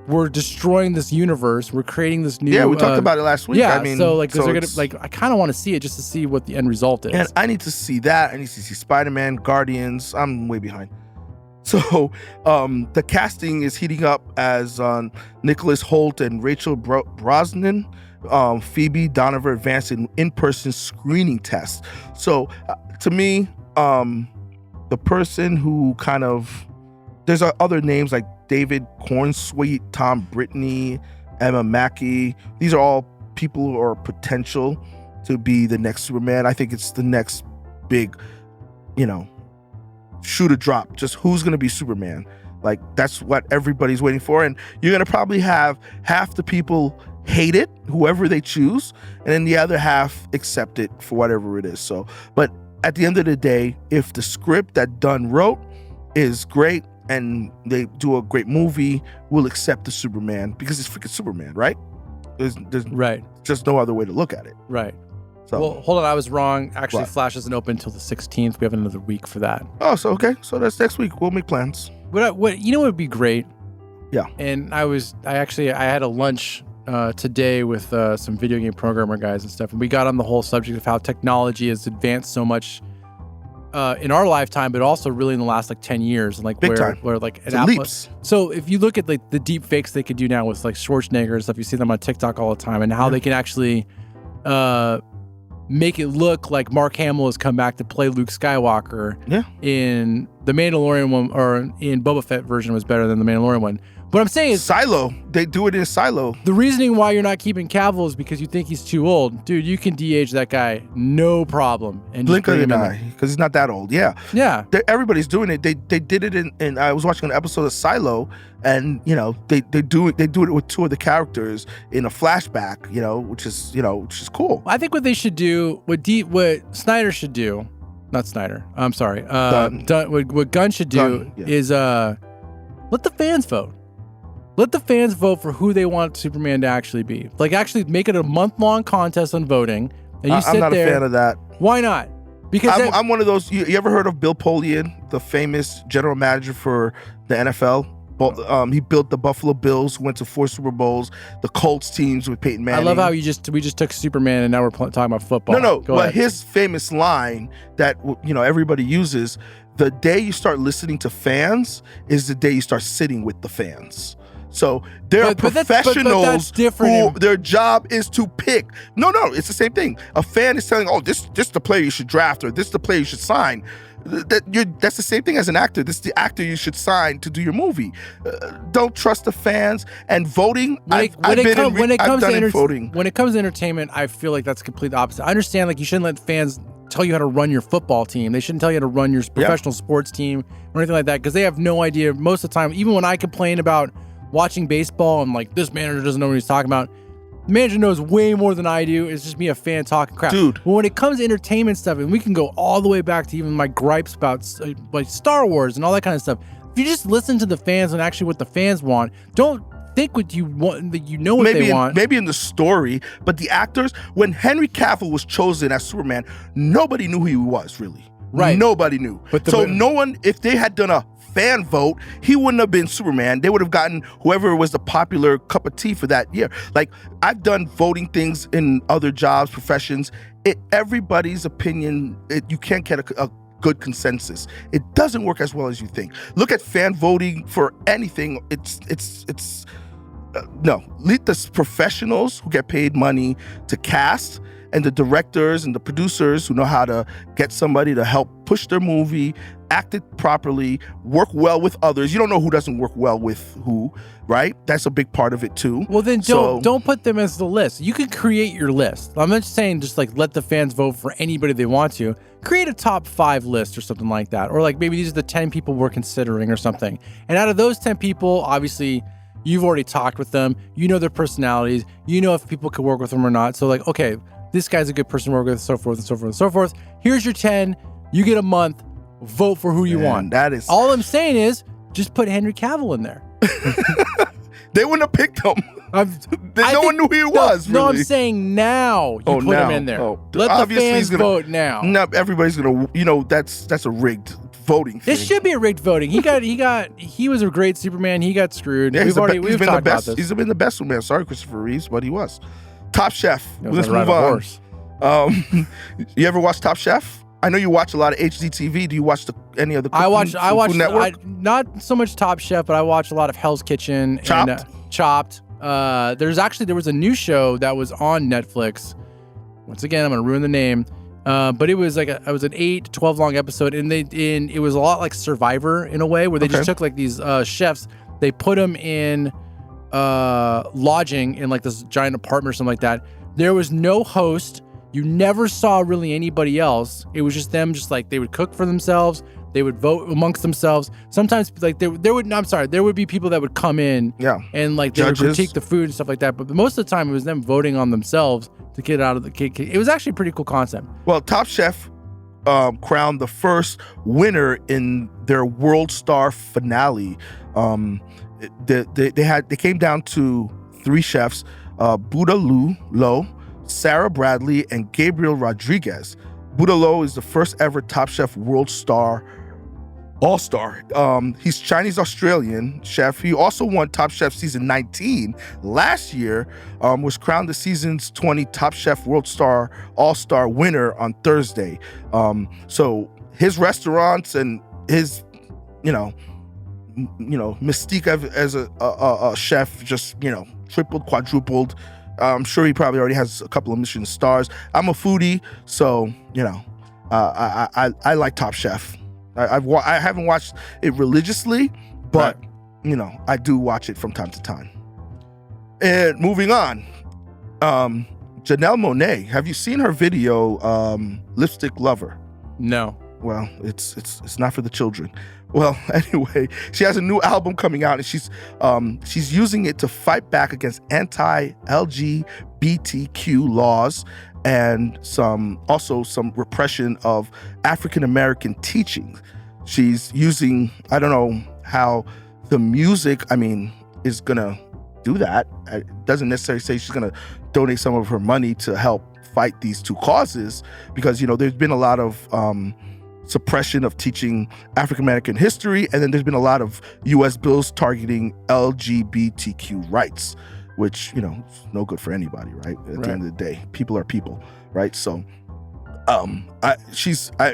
we're destroying this universe. We're creating this new. Yeah, we talked about it last week. Yeah, I kind of want to see it just to see what the end result is. And I need to see that. I need to see SpiderMan, Guardians. I'm way behind. So the casting is heating up as Nicholas Hoult and Rachel Brosnan. Phoebe Donovan advanced in-person screening test. So to me, the person who kind of there's other names like David Cornsweet, Tom Brittany, Emma Mackey. These are all people who are potential to be the next Superman. I think it's the next big, shoe to drop. Just who's going to be Superman. Like, that's what everybody's waiting for. And you're going to probably have half the people hate it, whoever they choose, and then the other half accept it for whatever it is. So, but at the end of the day, if the script that Dunn wrote is great and they do a great movie, we'll accept the Superman because it's freaking Superman, right? There's right. just no other way to look at it. Right. So, well, hold on, I was wrong. Actually, what? Flash isn't open until the 16th. We have another week for that. Oh, so okay. So that's next week. We'll make plans. What you know what would be great? Yeah. And I had a lunch today with some video game programmer guys and stuff, and we got on the whole subject of how technology has advanced so much in our lifetime, but also really in the last like 10 years, and like where like leaps. So if you look at like the deep fakes they could do now with like Schwarzenegger and stuff, you see them on TikTok all the time, and how they can actually make it look like Mark Hamill has come back to play Luke Skywalker. Yeah. In the Mandalorian one, or in Boba Fett version, was better than the Mandalorian one. What I'm saying is Silo. They do it in Silo. The reasoning why you're not keeping Cavill is because you think he's too old. Dude, you can de-age that guy, no problem. And blink of an eye, because he's not that old. Yeah. Yeah. Everybody's doing it. They did it in I was watching an episode of Silo, and they do it with two of the characters in a flashback, which is cool. I think what they should do, what Snyder should do, not Snyder, I'm sorry. What Gunn should do is let the fans vote. Let the fans vote for who they want Superman to actually be. Like, actually make it a month-long contest on voting. And you sit I'm not there. a fan of that. Why not? Because I'm one of those. You ever heard of Bill Polian, the famous general manager for the NFL? He built the Buffalo Bills, who went to 4 Super Bowls, the Colts teams with Peyton Manning. I love how we just took Superman and now we're talking about football. No, but his famous line that everybody uses: the day you start listening to fans is the day you start sitting with the fans. So there are professionals who their job is to pick. No, it's the same thing. A fan is telling, this the player you should draft, or this the player you should sign. That's the same thing as an actor. This is the actor you should sign to do your movie. Don't trust the fans. And voting, when it comes to entertainment, I feel like that's completely opposite. I understand, like, you shouldn't let fans tell you how to run your football team. They shouldn't tell you how to run your professional sports team or anything like that, because they have no idea most of the time. Even when I complain about watching baseball and like, this manager doesn't know what he's talking about, the manager knows way more than I do. It's just me, a fan, talking crap. Dude. But when it comes to entertainment stuff, and we can go all the way back to even my gripes about like Star Wars and all that kind of stuff, if you just listen to the fans and actually what the fans want, don't think what you want, that you know what they want. Maybe in the story, but the actors, when Henry Cavill was chosen as Superman, nobody knew who he was, really. Right. Nobody knew. No one, if they had done a fan vote, he wouldn't have been Superman. They would have gotten whoever was the popular cup of tea for that year. Like, I've done voting things in other jobs, professions. Everybody's opinion, you can't get a good consensus. It doesn't work as well as you think. Look at fan voting for anything. No. Leave the professionals who get paid money to cast, and the directors and the producers who know how to get somebody to help push their movie, act it properly, work well with others. You don't know who doesn't work well with who, right? That's a big part of it too. Well, then don't put them as the list. You can create your list. I'm not saying just like let the fans vote for anybody they want to. Create a top 5 list or something like that. Or like maybe these are the 10 people we're considering or something. And out of those 10 people, obviously, you've already talked with them. You know their personalities. You know if people could work with them or not. So like, okay, this guy's a good person to work with, so forth and so forth and so forth. Here's your 10. You get a month. Vote for who you want. That is all I'm saying is just put Henry Cavill in there. They wouldn't have picked him. No one knew who he was. No, really. I'm saying now you put him in there. Let the fans vote now. No, everybody's gonna. That's a rigged voting thing. This should be a rigged voting. He was a great Superman. He got screwed. Yeah, we've talked about this. He's been the best Superman. Sorry, Christopher Reeves, but he was. Top Chef. Let's move on. You ever watch Top Chef? I know you watch a lot of HGTV. Do you watch any of the Food Network? Not so much Top Chef, but I watch a lot of Hell's Kitchen. Chopped? And Chopped. There was a new show that was on Netflix. Once again, I'm going to ruin the name. But it was like it was an 8 to 12 long episode, and it was a lot like Survivor in a way, where they just took like these chefs, they put them in lodging in like this giant apartment or something like that. There was no host. You never saw really anybody else. It was just them, just like they would cook for themselves. They would vote amongst themselves. Sometimes like there would be people that would come in and like they would critique the food and stuff like that. But most of the time it was them voting on themselves to get out of the cake. It was actually a pretty cool concept. Well, Top Chef crowned the first winner in their World Star finale. They came down to 3 chefs, Buddha Lo, Sarah Bradley, and Gabriel Rodriguez. Buddha Lo is the first ever Top Chef World Star All-Star. He's Chinese-Australian chef. He also won Top Chef Season 19 last year, was crowned the season's 20 Top Chef World Star All-Star winner on Thursday. So his restaurants and his, mystique as a chef just, tripled, quadrupled. I'm sure he probably already has a couple of Michelin stars. I'm a foodie, so, I like Top Chef. I haven't watched it religiously, but I do watch it from time to time. And moving on, Janelle Monáe. Have you seen her video, Lipstick Lover? No. Well, it's not for the children. Well, anyway, she has a new album coming out, and she's using it to fight back against anti-LGBTQ laws and some repression of African American teachings. She's using, I don't know how the music, is gonna do that. It doesn't necessarily say she's gonna donate some of her money to help fight these two causes, because there's been a lot of suppression of teaching African American history, and then there's been a lot of U.S. bills targeting LGBTQ rights, which is no good for anybody, right? At the end of the day, people are people, right? So,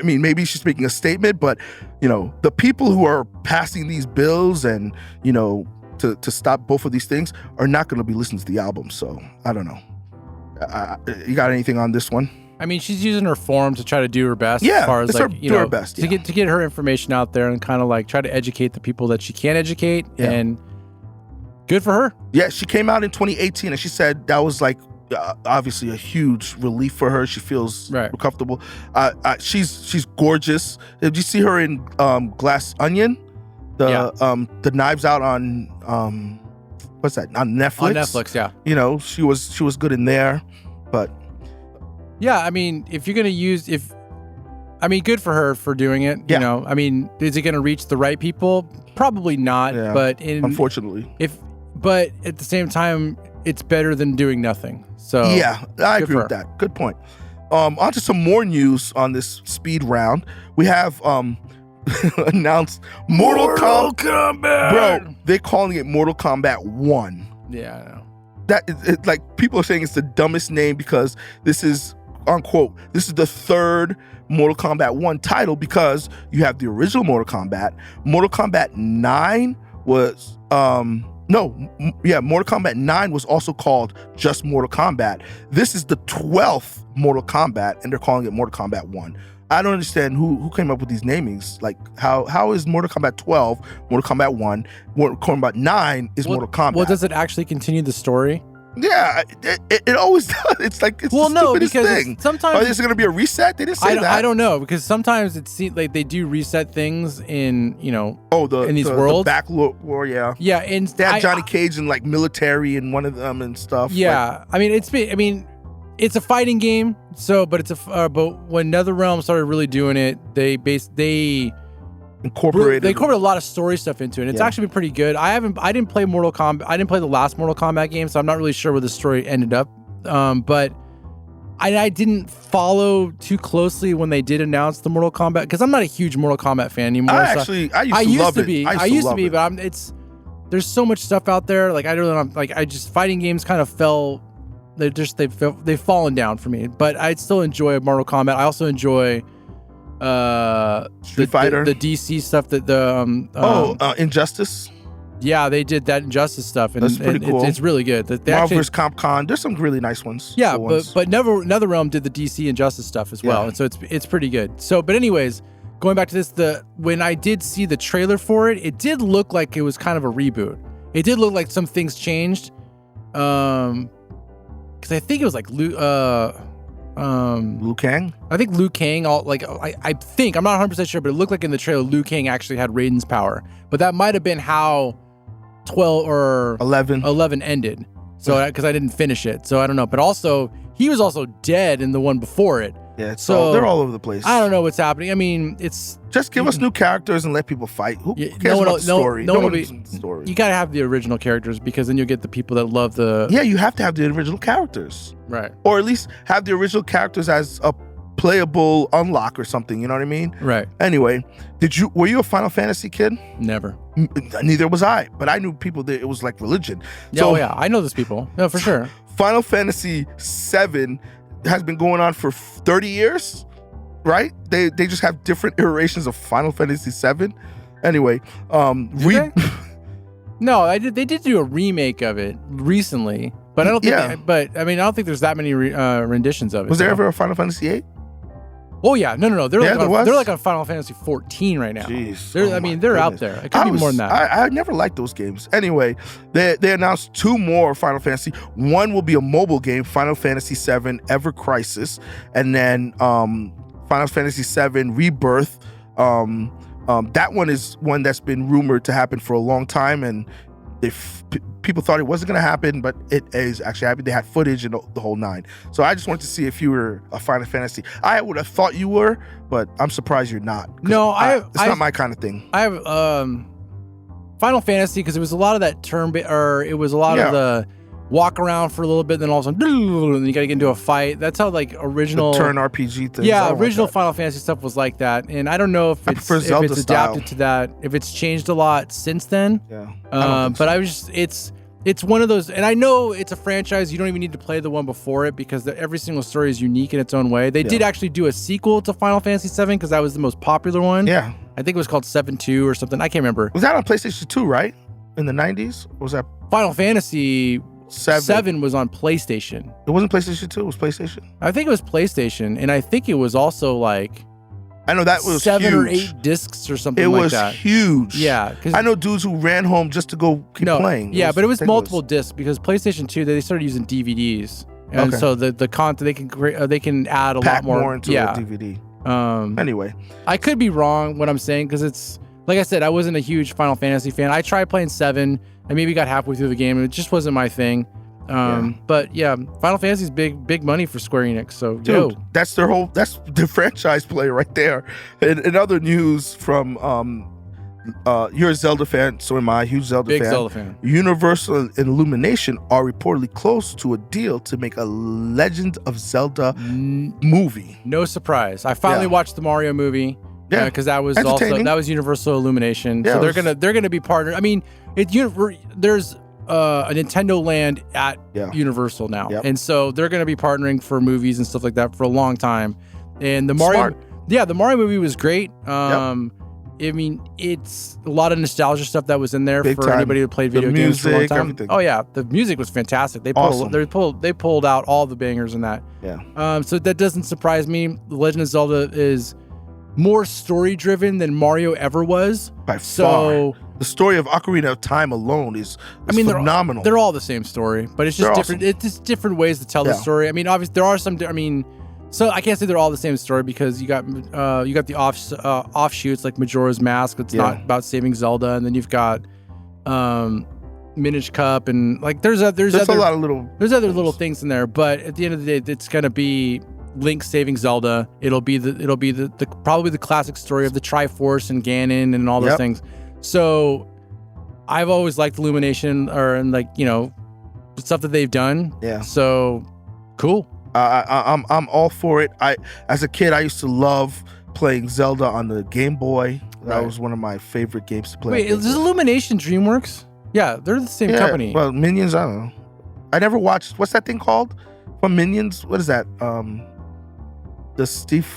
maybe she's making a statement, but the people who are passing these bills and to stop both of these things are not going to be listening to the album. So I don't know. You got anything on this one? She's using her forum to try to do her best. Yeah, as far as do her best to get her information out there and kind of try to educate the people that she can educate. Yeah. And good for her. Yeah, she came out in 2018 and she said that was obviously a huge relief for her. She feels comfortable. She's gorgeous. Did you see her in Glass Onion? The Knives Out on what's that? On Netflix. On Netflix, yeah. She was good in there, but. Yeah, if you're gonna good for her for doing it. Yeah. Is it gonna reach the right people? Probably not. Yeah, but unfortunately, but at the same time, it's better than doing nothing. So yeah, I agree with that. Good point. On to some more news on this speed round. We have announced Mortal Kombat. Bro, they're calling it Mortal Kombat 1. Yeah, I know. That people are saying it's the dumbest name because this is, unquote, this is the third Mortal Kombat 1 title, because you have the original Mortal Kombat. Mortal Kombat 9 was Mortal Kombat 9 was also called just Mortal Kombat. This is the 12th Mortal Kombat, and they're calling it Mortal Kombat 1. I don't understand who came up with these namings. How is Mortal Kombat 12 Mortal Kombat 1, Mortal Kombat 9 is Mortal Kombat? Well, does it actually continue the story? Yeah, it always does. It's the stupidest thing. Sometimes is it going to be a reset? They didn't say that. I don't know, because sometimes it seems like they do reset things in in these The worlds. back war, yeah. Yeah, and they had Johnny Cage in military in one of them and stuff. Yeah, it's a fighting game. So, but but when NetherRealm started really doing it, they incorporated a lot of story stuff into it. It's actually been pretty good. I didn't play Mortal Kombat. I didn't play the last Mortal Kombat game, so I'm not really sure where the story ended up. But I didn't follow too closely when they did announce the Mortal Kombat, because I'm not a huge Mortal Kombat fan anymore. I used to be, but there's so much stuff out there. Fighting games kind of fell. They've fallen down for me. But I still enjoy Mortal Kombat. I also enjoy Street Fighter, the DC stuff that Injustice. Yeah, they did that Injustice stuff, and that's pretty cool. It's really good. Marvel vs. Capcom. There's some really nice ones. Yeah, but NetherRealm did the DC Injustice stuff as well, and so it's pretty good. So, but anyways, going back to this, when I did see the trailer for it, it did look like it was kind of a reboot. It did look like some things changed, because I think it was Liu Kang. I think Liu Kang. I think, I'm not 100% sure, but it looked like in the trailer Liu Kang actually had Raiden's power. But that might have been how 12 or 11 ended. So because I didn't finish it, so I don't know. But also he was also dead in the one before it. Yeah, they're all over the place. I don't know what's happening. I mean, it's just give us new characters and let people fight. Who cares about the story? No one knows the story. You gotta have the original characters because then you'll get the people that love the. Yeah, you have to have the original characters, right? Or at least have the original characters as a playable unlock or something. You know what I mean? Right. Anyway, were you a Final Fantasy kid? Never. Neither was I, but I knew people that it was like religion. So, yeah, I know those people. No, for sure. Final Fantasy VII has been going on for 30 years. Right? They just have different iterations of Final Fantasy VII. Anyway, no, they did do a remake of it recently, but I don't think. Yeah. But I mean, I don't think there's that many renditions of it. Was there ever a Final Fantasy VIII? Oh yeah, no. They're like on Final Fantasy 14 right now. Jeez. They're out there. It could be more than that. I never liked those games. Anyway, they announced 2 more Final Fantasy. One will be a mobile game, Final Fantasy VII Ever Crisis, and then Final Fantasy VII Rebirth. That one is one that's been rumored to happen for a long time, and people thought it wasn't going to happen, but it is actually happening. They had footage and the whole 9. So I just wanted to see if you were a Final Fantasy. I would have thought you were, but I'm surprised you're not. No, it's not my kind of thing. I have Final Fantasy because it was a lot of that it was a lot of the walk around for a little bit, then all of a sudden, and you got to get into a fight. That's how like original turn RPG things. Yeah, original Final Fantasy stuff was like that, and I don't know if it's adapted to that, if it's changed a lot since then. Yeah, but it's one of those, and I know it's a franchise. You don't even need to play the one before it because every single story is unique in its own way. They did actually do a sequel to Final Fantasy VII because that was the most popular one. Yeah, I think it was called 7-2 or something. I can't remember. Was that on PlayStation 2, right? In the 90s? Or was that Final Fantasy 7 was on PlayStation. It wasn't PlayStation 2, it was PlayStation? I think it was PlayStation, and I think it was also like I know that was 7 huge. or 8 discs or something like that. It was huge. Yeah. I know dudes who ran home just to go keep playing. Yeah, but it was multiple discs because PlayStation 2, they started using DVDs. And so the content, they can add a Pack lot more into a DVD. Anyway. I could be wrong what I'm saying because it's, like I said, I wasn't a huge Final Fantasy fan. I tried playing 7. I maybe got halfway through the game and it just wasn't my thing. But yeah, Final Fantasy's big money for Square Enix. So dude, that's the franchise play right there. In other news from you're a Zelda fan, so am I. Huge Zelda Big Zelda fan. Universal and Illumination are reportedly close to a deal to make a Legend of Zelda movie. No surprise. I finally watched the Mario movie. Yeah, because that was Universal Illumination. Yeah, so they're gonna be partnered. I mean, there's a Nintendo Land at Universal now, and so they're gonna be partnering for movies and stuff like that for a long time. And the Mario, the Mario movie was great. I mean, it's a lot of nostalgia stuff that was in there for anybody who played video games for a long time. Everything. Oh yeah, the music was fantastic. They pulled out all the bangers in that. Yeah. So that doesn't surprise me. The Legend of Zelda is more story driven than Mario ever was. By far. The story of Ocarina of Time alone is phenomenal. They're all the same story, but it's just different. Awesome. It's just different ways to tell the story. I mean, obviously there are some. I mean, so I can't say they're all the same story because you got the offshoots like Majora's Mask. It's not about saving Zelda, and then you've got Minish Cup, and like there's other little things in there. But at the end of the day, it's gonna be Link saving Zelda. It'll be the probably the classic story of the Triforce and Ganon and all those things. So I've always liked Illumination the stuff that they've done. Yeah. So cool. I'm all for it. As a kid I used to love playing Zelda on the Game Boy. That was one of my favorite games to play. Wait, is Illumination DreamWorks? Yeah, they're the same company. Well, Minions, I don't know. I never watched. What's that thing called? From Minions? What is that? The Steve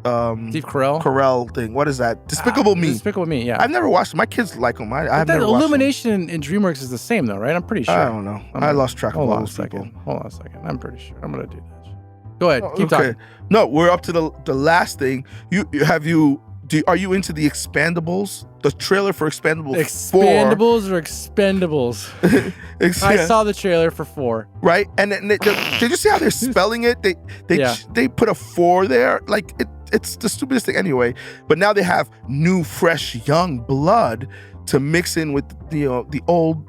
Carell thing. What is that? Despicable Me. Despicable Me. Yeah. I've never watched them. My kids like them. I've never watched Illumination and DreamWorks is the same though, right? I'm pretty sure. I don't know. I lost track of all those people. Hold on a second. I'm pretty sure. I'm gonna do that. Go ahead. Keep talking. No, we're up to the last thing. Are you into the Expandables? The trailer for Expandables 4. Expandables or Expendables? I saw the trailer for 4. Right? And then did you see how they're spelling it? They put a 4 there. Like it's the stupidest thing anyway. But now they have new, fresh, young blood to mix in with the old,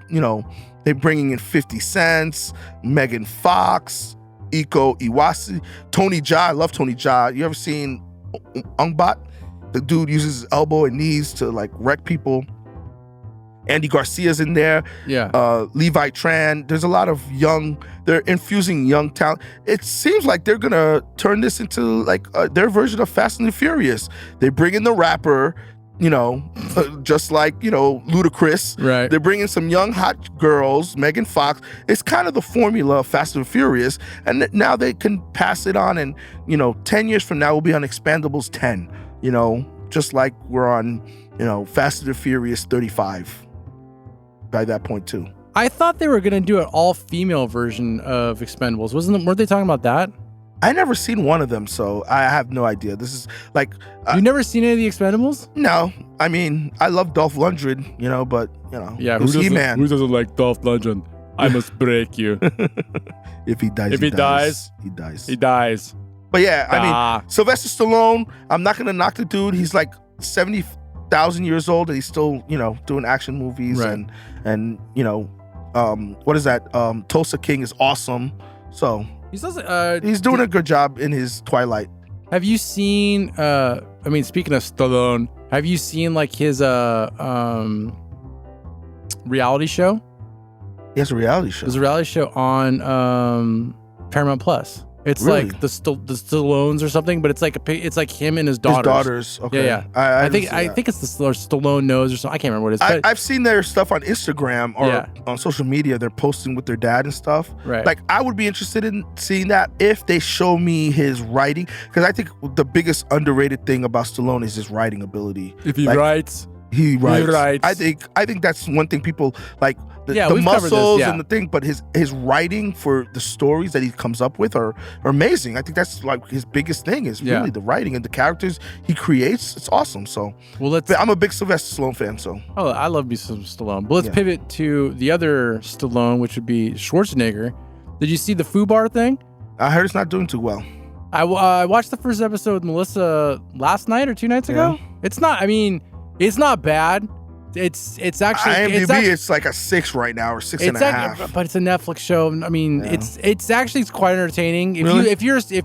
they're bringing in 50 Cent, Megan Fox, Iko Iwase, Tony Jaa. I love Tony Jaa. You ever seen Ungbot? The dude uses his elbow and knees to like wreck people. Andy Garcia's in there. Yeah. Levi Tran. There's a lot of they're infusing young talent. It seems like they're gonna turn this into like their version of Fast and the Furious. They bring in the rapper, just like, Ludacris. Right. They're bringing some young hot girls, Megan Fox. It's kind of the formula of Fast and Furious. And now they can pass it on and, 10 years from now we'll be on Expendables 10, just like we're on, Fast and the Furious 35 by that point too. I thought they were going to do an all-female version of Expendables. Weren't they talking about that? I never seen one of them, so I have no idea. This is like... You've never seen any of the Expendables? No. I mean, I love Dolph Lundgren, but, yeah, who's He-Man? Who doesn't like Dolph Lundgren? I must break you. If he dies, he dies. He dies. He dies. But yeah, I mean, Sylvester Stallone, I'm not going to knock the dude. He's like 70,000 years old and he's still, doing action movies. Right. And what is that? Tulsa King is awesome. So... he's doing a good job in his Twilight. Have you seen speaking of Stallone, have you seen like his reality show? He has a reality show. There's a reality show on Paramount Plus. It's Really? like the Stallones or something, but it's like him and his daughters. His daughters. Okay. Yeah. I think it's the Stallone knows or something. I can't remember what it is. But I've seen their stuff on Instagram or on social media. They're posting with their dad and stuff. Right. Like I would be interested in seeing that if they show me his writing, because I think the biggest underrated thing about Stallone is his writing ability. If he writes. He writes. I think that's one thing people like. The muscles and the thing, but his writing for the stories that he comes up with are amazing. I think that's like his biggest thing is really the writing and the characters he creates. It's awesome. So I'm a big Sylvester Stallone fan. So I love me some Stallone. But let's pivot to the other Stallone, which would be Schwarzenegger. Did you see the FUBAR thing? I heard it's not doing too well. I watched the first episode with Melissa last night or 2 nights ago. It's not. I mean, it's not bad. It's actually IMDb. It's like a 6 right now or 6.5. But it's a Netflix show. I mean, it's actually quite entertaining. If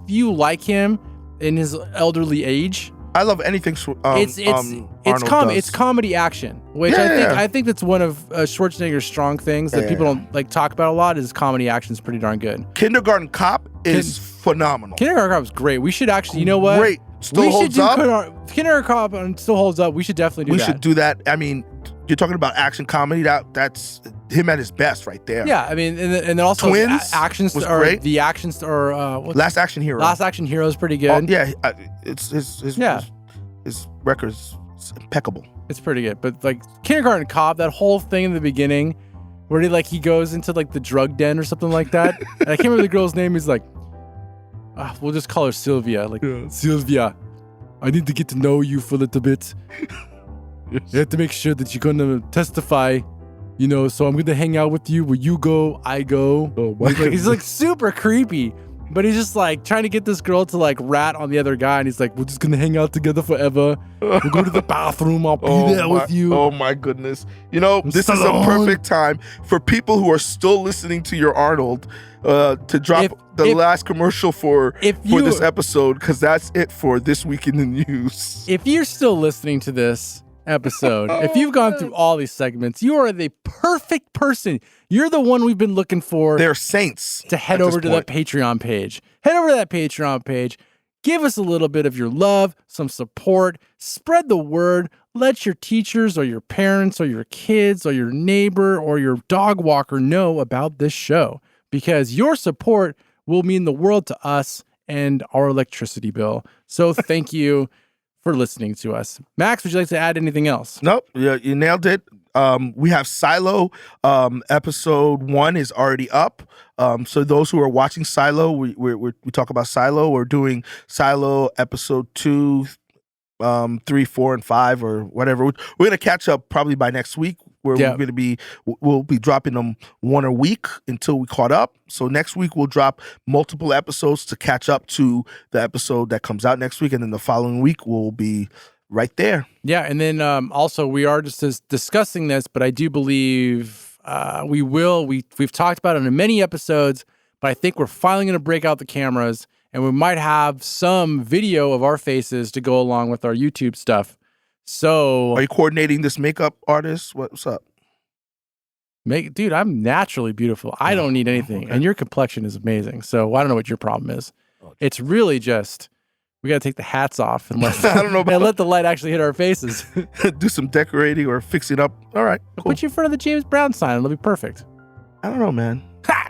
you like him in his elderly age, I love anything. It's comedy action, which I think that's one of Schwarzenegger's strong things that people don't like talk about a lot. Is comedy action is pretty darn good. Kindergarten Cop is phenomenal. Kindergarten Cop is great. We should actually, you know what? Great. Still holds up. Kindergarten Cop still holds up. We should definitely do that. We should do that. I mean, you're talking about action comedy. That's him at his best right there. Yeah, I mean, and then also Twins was great. The actions or Last Action Hero. Last Action Hero is pretty good. It's his record's impeccable. It's pretty good. But like Kindergarten Cop, that whole thing in the beginning where he goes into like the drug den or something like that. And I can't remember the girl's name. He's like, we'll just call her Sylvia. Sylvia, I need to get to know you for a little bit. You have to make sure that you're gonna testify, so I'm gonna hang out with you. Where you go, I go. Oh my God. He's like super creepy, but he's just like trying to get this girl to like rat on the other guy, and he's like, we're just gonna hang out together forever. We'll go to the bathroom, I'll be there with you. Oh my goodness. This is a perfect time for people who are still listening to your Arnold to drop the last commercial for this episode, because that's it for This Week in the News. If you're still listening to this episode, if you've gone through all these segments, you are the perfect person. You're the one we've been looking for. They're saints to head over to that Patreon page. Head over to that Patreon page. Give us a little bit of your love, some support. Spread the word. Let your teachers or your parents or your kids or your neighbor or your dog walker know about this show, because your support will mean the world to us and our electricity bill. So thank you for listening to us. Max, would you like to add anything else? Nope. Yeah, you nailed it. We have Silo. Episode 1 is already up. So those who are watching Silo, we talk about Silo. We're doing Silo episode 2, 3, 4, and 5, or whatever. We're gonna catch up probably by next week. We'll be dropping them 1 a week until we caught up. So next week we'll drop multiple episodes to catch up to the episode that comes out next week, and then the following week we'll be right there. Yeah, and then also we are just discussing this, but I do believe we've talked about it in many episodes, but I think we're finally going to break out the cameras, and we might have some video of our faces to go along with our YouTube stuff. So, are you coordinating this makeup artist? What's up? Dude, I'm naturally beautiful. I don't need anything, and your complexion is amazing. So I don't know what your problem is. It's really just we got to take the hats off and let I don't know and let the light actually hit our faces. Do some decorating or fixing up. All right, cool. Put you in front of the James Brown sign. It'll be perfect. I don't know, man. Ha!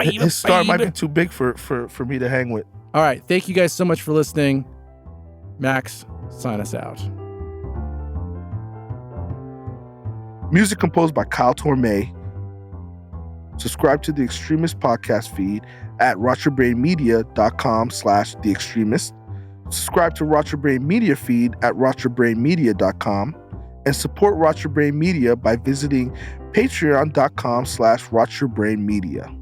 His star might be too big for me to hang with. All right, thank you guys so much for listening. Max, sign us out. Music composed by Kyle Torme. Subscribe to the Extremist podcast feed at rotyourbrainmedia.com/theextremist. Subscribe to Rot Your Brain Media feed at rotyourbrainmedia.com and support Rot Your Brain Media by visiting patreon.com/rotyourbrainmedia.